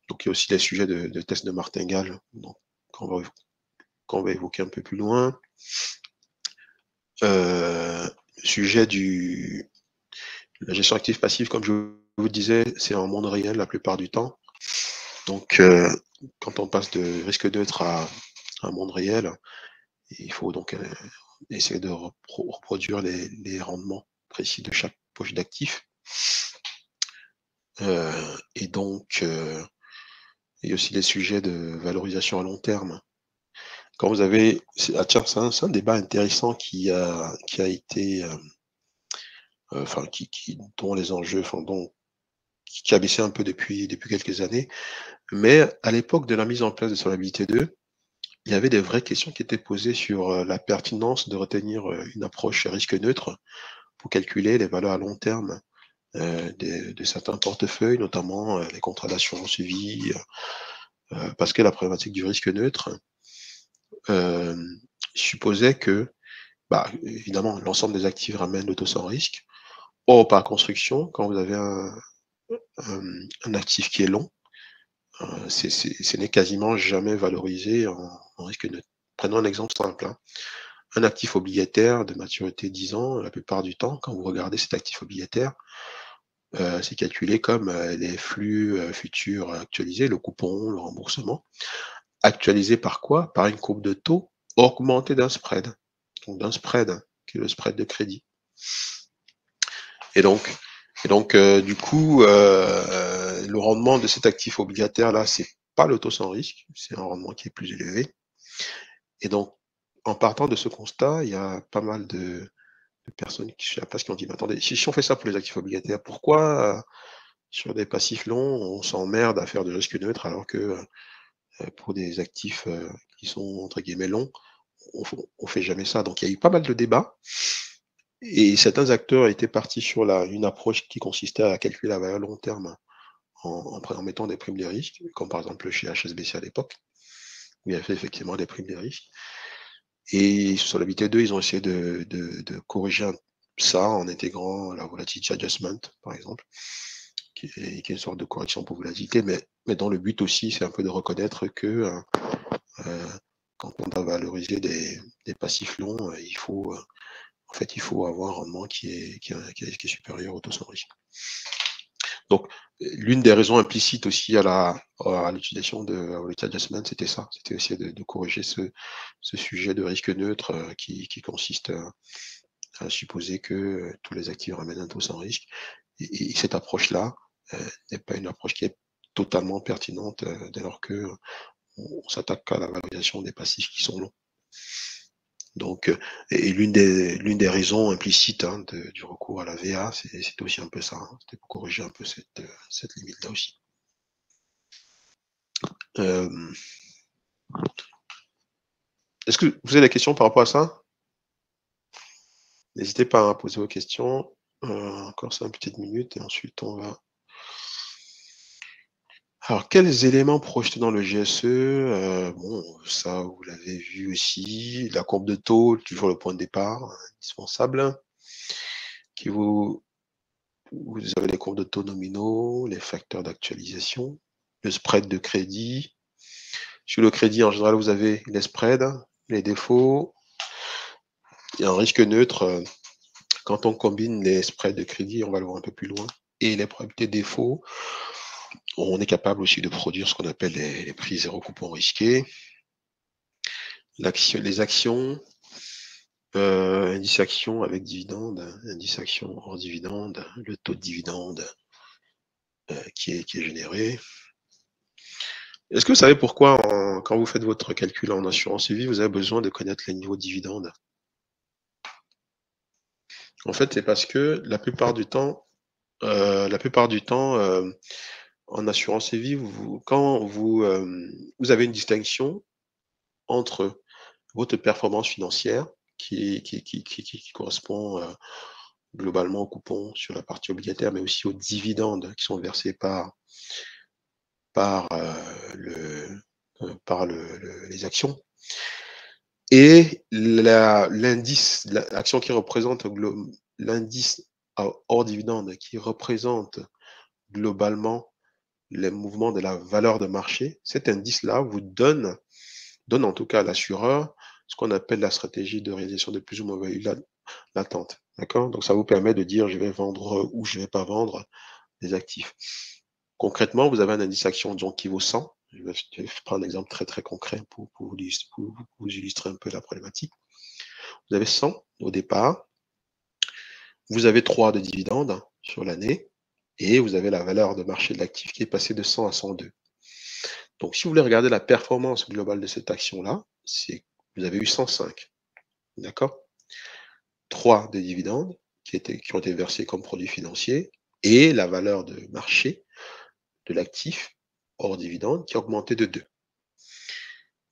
Donc il y a aussi des sujets de tests de martingale qu'on va évoquer un peu plus loin. Sujet de la gestion active passive, comme je vous disais, c'est un monde réel la plupart du temps. Donc quand on passe de risque neutre à un monde réel. Et il faut donc essayer de reproduire les rendements précis de chaque poche d'actifs. Et donc, il y a aussi les sujets de valorisation à long terme. Quand vous avez, c'est un débat intéressant qui a été, enfin, dont les enjeux, enfin, qui a baissé un peu depuis quelques années. Mais à l'époque de la mise en place de Solvabilité 2, il y avait des vraies questions qui étaient posées sur la pertinence de retenir une approche risque neutre pour calculer les valeurs à long terme de certains portefeuilles, notamment les contrats d'assurance vie, parce que la problématique du risque neutre supposait que, évidemment, l'ensemble des actifs ramènent le taux sans risque. Or, par construction, quand vous avez un actif qui est long, ce n'est quasiment jamais valorisé en risque neutre. Prenons un exemple simple. Un actif obligataire de maturité 10 ans, la plupart du temps, quand vous regardez cet actif obligataire, c'est calculé comme les flux futurs actualisés, le coupon, le remboursement. Actualisé par quoi? Par une courbe de taux augmentée d'un spread. Donc d'un spread, qui est le spread de crédit. Et donc du coup, le rendement de cet actif obligataire-là, c'est pas le taux sans risque, c'est un rendement qui est plus élevé. Et donc, en partant de ce constat, il y a pas mal de personnes qui ont dit, mais attendez, si on fait ça pour les actifs obligataires, pourquoi sur des passifs longs, on s'emmerde à faire de risque neutre, alors que pour des actifs qui sont entre guillemets longs, on fait jamais ça. Donc il y a eu pas mal de débats. Et certains acteurs étaient partis sur une approche qui consistait à calculer la valeur long terme en mettant des primes de risque, comme par exemple chez HSBC à l'époque, où il y avait effectivement des primes de risque. Et sur la BT2, ils ont essayé de corriger ça en intégrant la volatility adjustment, par exemple, qui est une sorte de correction pour volatilité, mais dans le but aussi, c'est un peu de reconnaître que quand on doit valoriser des passifs longs, il faut avoir un rendement qui est supérieur au taux sans risque. Donc, l'une des raisons implicites aussi à l'utilisation de la volatility adjustment, c'était ça. C'était essayer de corriger ce sujet de risque neutre qui consiste à supposer que tous les actifs ramènent un taux sans risque. Et cette approche-là n'est pas une approche qui est totalement pertinente dès lors que on s'attaque à la valorisation des passifs qui sont longs. Donc, et l'une des raisons implicites du recours à la VA, c'était aussi un peu ça. C'était pour corriger un peu cette limite-là aussi. Est-ce que vous avez des questions par rapport à ça? N'hésitez pas à poser vos questions. Encore 5 petites minutes et ensuite on va. Alors, quels éléments projetés dans le GSE? Bon, ça, vous l'avez vu aussi. La courbe de taux, toujours le point de départ, indispensable. Vous avez les courbes de taux nominaux, les facteurs d'actualisation, le spread de crédit. Sur le crédit, en général, vous avez les spreads, les défauts. Il y a un risque neutre. Quand on combine les spreads de crédit, on va le voir un peu plus loin, et les probabilités de défaut, on est capable aussi de produire ce qu'on appelle les prix zéro coupon risqués. Les actions, indice action avec dividende, indice action hors dividende, le taux de dividende qui est généré. Est-ce que vous savez pourquoi, quand vous faites votre calcul en assurance vie, vous avez besoin de connaître les niveaux de dividendes? En fait, c'est parce que la plupart du temps, en assurance vie, quand vous avez une distinction entre votre performance financière qui correspond globalement au coupon sur la partie obligataire, mais aussi aux dividendes qui sont versés par les actions. Et l'indice, l'action qui représente l'indice hors dividende, qui représente globalement les mouvements de la valeur de marché, cet indice-là vous donne en tout cas à l'assureur ce qu'on appelle la stratégie de réalisation de plus ou moins value latente. D'accord? Donc ça vous permet de dire je vais vendre ou je ne vais pas vendre des actifs. Concrètement, vous avez un indice action disons, qui vaut 100, Je vais prendre un exemple très concret pour vous illustrer un peu la problématique. Vous avez 100 au départ, vous avez 3 de dividendes sur l'année, et vous avez la valeur de marché de l'actif qui est passée de 100 à 102. Donc, si vous voulez regarder la performance globale de cette action-là, c'est vous avez eu 105. D'accord? 3 de dividendes qui ont été versés comme produits financiers et la valeur de marché de l'actif hors dividende qui a augmenté de 2.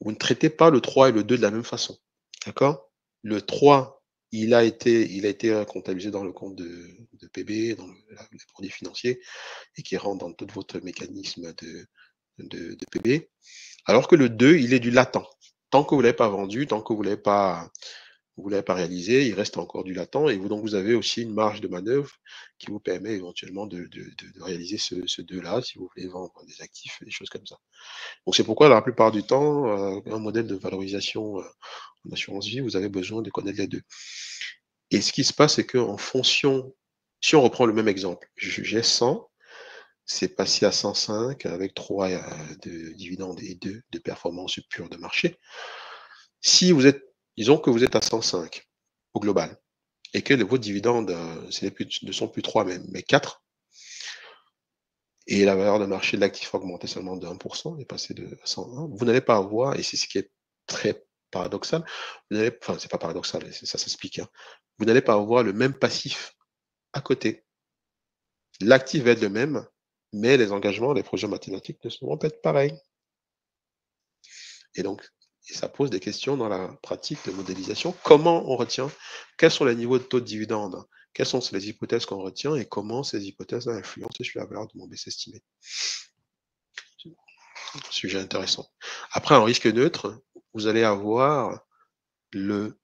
Vous ne traitez pas le 3 et le 2 de la même façon. D'accord? Le 3, il a été comptabilisé dans le compte de PB, dans les produits financiers, et qui rentre dans tout votre mécanisme de PB. Alors que le 2, il est du latent. Tant que vous ne l'avez pas vendu, tant que vous ne l'avez pas réalisé, il reste encore du latent, et donc vous avez aussi une marge de manœuvre qui vous permet éventuellement de réaliser ce 2-là, si vous voulez vendre des actifs, des choses comme ça. Donc c'est pourquoi la plupart du temps, un modèle de valorisation en assurance vie, vous avez besoin de connaître les deux. Et ce qui se passe, c'est qu'en fonction, si on reprend le même exemple, j'ai 100, c'est passé à 105 avec 3 de dividendes et 2 de performance pure de marché. Si vous êtes, disons que vous êtes à 105 au global, et que vos dividendes ne sont plus 3 mais 4, et la valeur de marché de l'actif a augmenté seulement de 1%, est passé de 101, vous n'allez pas avoir, et c'est ce qui est très paradoxal, enfin c'est pas paradoxal, ça s'explique, hein, vous n'allez pas avoir le même passif à côté. L'actif va être le même, mais les engagements, les projets mathématiques ne seront pas pareils. Et donc, ça pose des questions dans la pratique de modélisation. Comment on retient? Quels sont les niveaux de taux de dividende? Quelles sont les hypothèses qu'on retient et comment ces hypothèses influencent sur la valeur de mon baisse estimée? Sujet intéressant. Après, en risque neutre, vous allez avoir le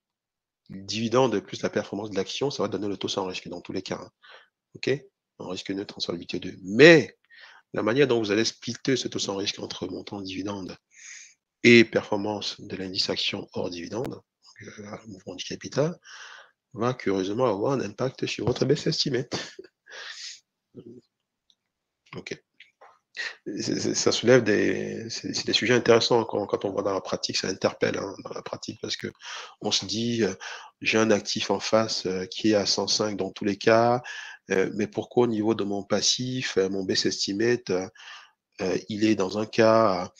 dividende plus la performance de l'action, ça va donner le taux sans risque dans tous les cas. Hein. OK? En risque neutre, en solvabilité 2. Mais la manière dont vous allez splitter ce taux sans risque entre montant de dividende et performance de l'indice action hors dividende, mouvement du capital, va curieusement avoir un impact sur votre baisse estimée. Ok. Ça soulève des sujets intéressants quand on voit dans la pratique, ça interpelle hein, dans la pratique parce que on se dit j'ai un actif en face qui est à 105 dans tous les cas, mais pourquoi au niveau de mon passif, mon baisse estimate, il est dans un cas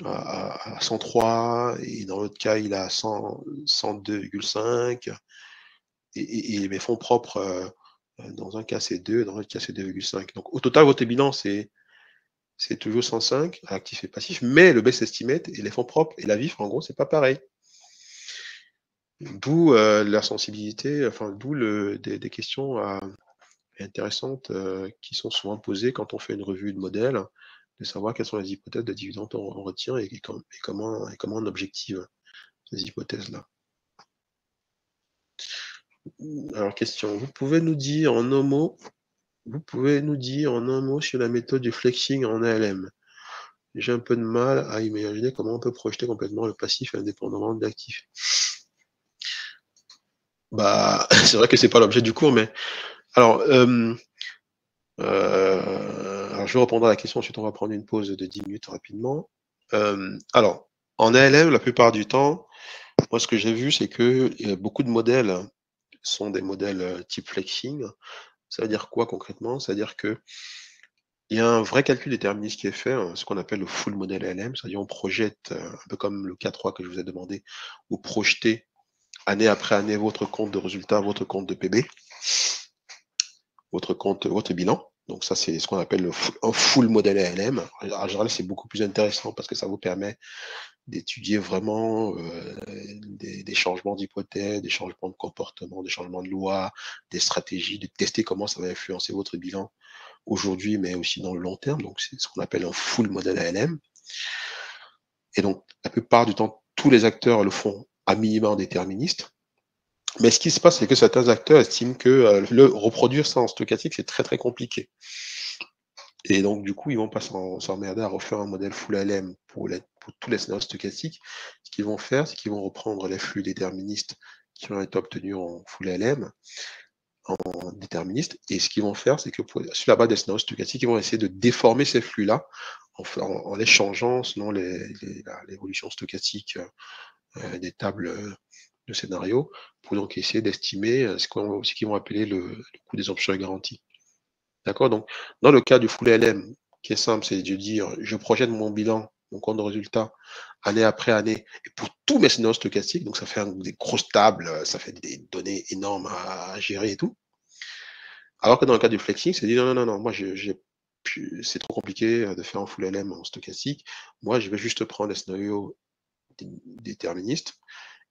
à 103 et dans l'autre cas il est à 102,5 et mes fonds propres dans un cas c'est 2, dans l'autre cas c'est 2,5. Donc au total votre bilan c'est toujours 105, actif et passif, mais le best estimate et les fonds propres et la VIF, en gros, c'est pas pareil. D'où la sensibilité, enfin, d'où des questions intéressantes qui sont souvent posées quand on fait une revue de modèle, de savoir quelles sont les hypothèses de dividendes on retient et comment on objective ces hypothèses-là. Alors, question, vous pouvez nous dire en un mot sur la méthode du flexing en ALM? J'ai un peu de mal à imaginer comment on peut projeter complètement le passif indépendamment de l'actif. Bah, c'est vrai que c'est pas l'objet du cours, mais alors, alors je vais répondre à la question, ensuite on va prendre une pause de 10 minutes rapidement. Alors, en ALM, la plupart du temps, moi ce que j'ai vu, c'est que beaucoup de modèles sont des modèles type flexing. Ça veut dire quoi concrètement? Ça veut dire que il y a un vrai calcul déterministe qui est fait, hein, ce qu'on appelle le full modèle ALM, c'est-à-dire on projette, un peu comme le K3 que je vous ai demandé, vous projetez année après année votre compte de résultat, votre compte de PB, votre bilan. Donc ça, c'est ce qu'on appelle un full modèle ALM. En général, c'est beaucoup plus intéressant parce que ça vous permet d'étudier vraiment des changements d'hypothèses, des changements de comportement, des changements de loi, des stratégies, de tester comment ça va influencer votre bilan aujourd'hui, mais aussi dans le long terme. Donc c'est ce qu'on appelle un full modèle ALM. Et donc, la plupart du temps, tous les acteurs le font à minima en déterministe. Mais ce qui se passe, c'est que certains acteurs estiment que le reproduire ça en stochastique, c'est très compliqué. Et donc, du coup, ils vont pas s'emmerder à refaire un modèle full ALM pour tous les scénarios stochastiques. Ce qu'ils vont faire, c'est qu'ils vont reprendre les flux déterministes qui ont été obtenus en full ALM, en déterministe. Et ce qu'ils vont faire, c'est que sur la base des scénarios stochastiques, ils vont essayer de déformer ces flux-là en les changeant selon l'évolution stochastique des tables de scénario, pour donc essayer d'estimer ce qu'ils vont appeler le coût des options et garanties. D'accord? Donc, dans le cas du full LM, qui est simple, c'est de dire, je projette mon bilan, mon compte de résultat, année après année, et pour tous mes scénarios stochastiques, donc ça fait des grosses tables, ça fait des données énormes à gérer et tout. Alors que dans le cas du flexing, c'est dit, non, moi, c'est trop compliqué de faire un full LM en stochastique. Moi, je vais juste prendre des scénarios déterministes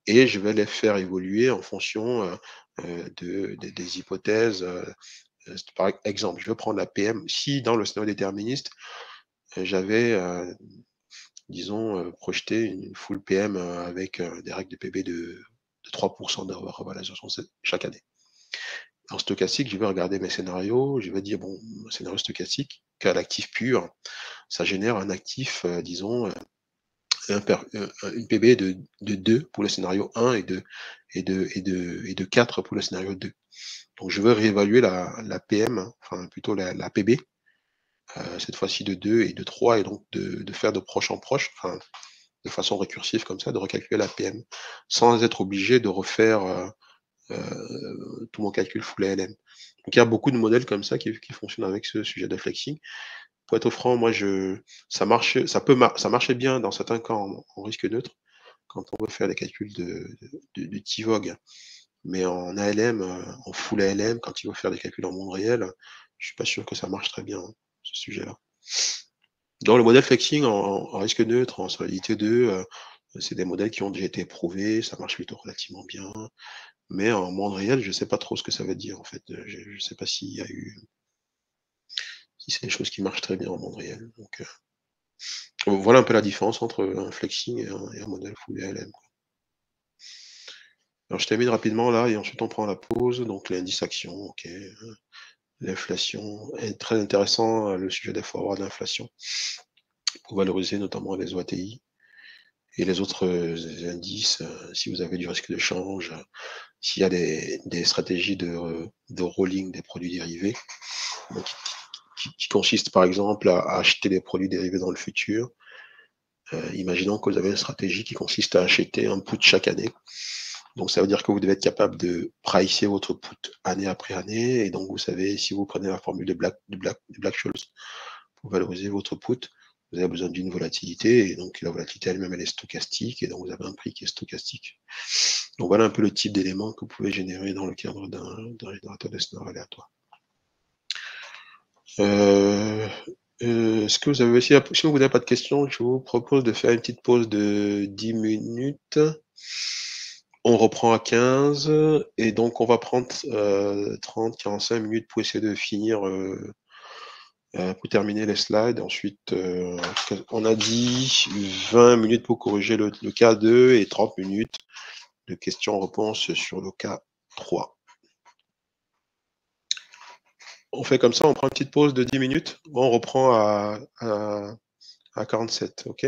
et je vais les faire évoluer en fonction des hypothèses. Par exemple, je vais prendre la PM. Si dans le scénario déterministe, j'avais, disons, projeté une full PM avec des règles de PB de 3% de revalorisation chaque année. En stochastique, je vais regarder mes scénarios, je vais dire, bon, scénario stochastique, qu'à l'actif pur, ça génère un actif, disons, une PB de 2 pour le scénario 1 et de 4 pour le scénario 2. Donc je veux réévaluer la PM, enfin plutôt la PB, cette fois-ci de 2 et de 3, et donc de faire de proche en proche, enfin, de façon récursive comme ça, de recalculer la PM, sans être obligé de refaire tout mon calcul full ALM. Donc il y a beaucoup de modèles comme ça qui fonctionnent avec ce sujet de flexing. Pour être franc, moi, ça marchait bien dans certains cas en risque neutre, quand on veut faire des calculs de TIVOG. Mais en ALM, en full ALM, quand il faut faire des calculs en monde réel, je suis pas sûr que ça marche très bien, ce sujet-là. Dans le modèle flexing en risque neutre, en solidité 2, c'est des modèles qui ont déjà été prouvés, ça marche plutôt relativement bien. Mais en monde réel, je ne sais pas trop ce que ça veut dire en fait. Je ne sais pas s'il y a eu, si c'est des choses qui marchent très bien en monde réel. Donc voilà un peu la différence entre un flexing et un modèle full ALM. Alors je termine rapidement là et ensuite on prend la pause. Donc l'indice action, ok. L'inflation est très intéressant, le sujet des forwards d'inflation, pour valoriser notamment les OATI et les autres indices, si vous avez du risque de change, s'il y a des stratégies de rolling des produits dérivés, donc, qui consiste par exemple à acheter des produits dérivés dans le futur. Imaginons que vous avez une stratégie qui consiste à acheter un put chaque année. Donc ça veut dire que vous devez être capable de pricer votre put année après année. Et donc vous savez, si vous prenez la formule de Black-Scholes pour valoriser votre put, vous avez besoin d'une volatilité. Et donc la volatilité elle-même, elle est stochastique. Et donc vous avez un prix qui est stochastique. Donc voilà un peu le type d'éléments que vous pouvez générer dans le cadre d'un générateur de scénario aléatoire. Est-ce que vous avez aussi, si vous n'avez pas de questions, je vous propose de faire une petite pause de 10 minutes. On reprend à 15 et donc on va prendre 30-45 minutes pour essayer de finir, pour terminer les slides. Ensuite, on a dit 20 minutes pour corriger le cas 2 et 30 minutes de questions-réponses sur le cas 3. On fait comme ça, on prend une petite pause de 10 minutes. On reprend à 47, ok?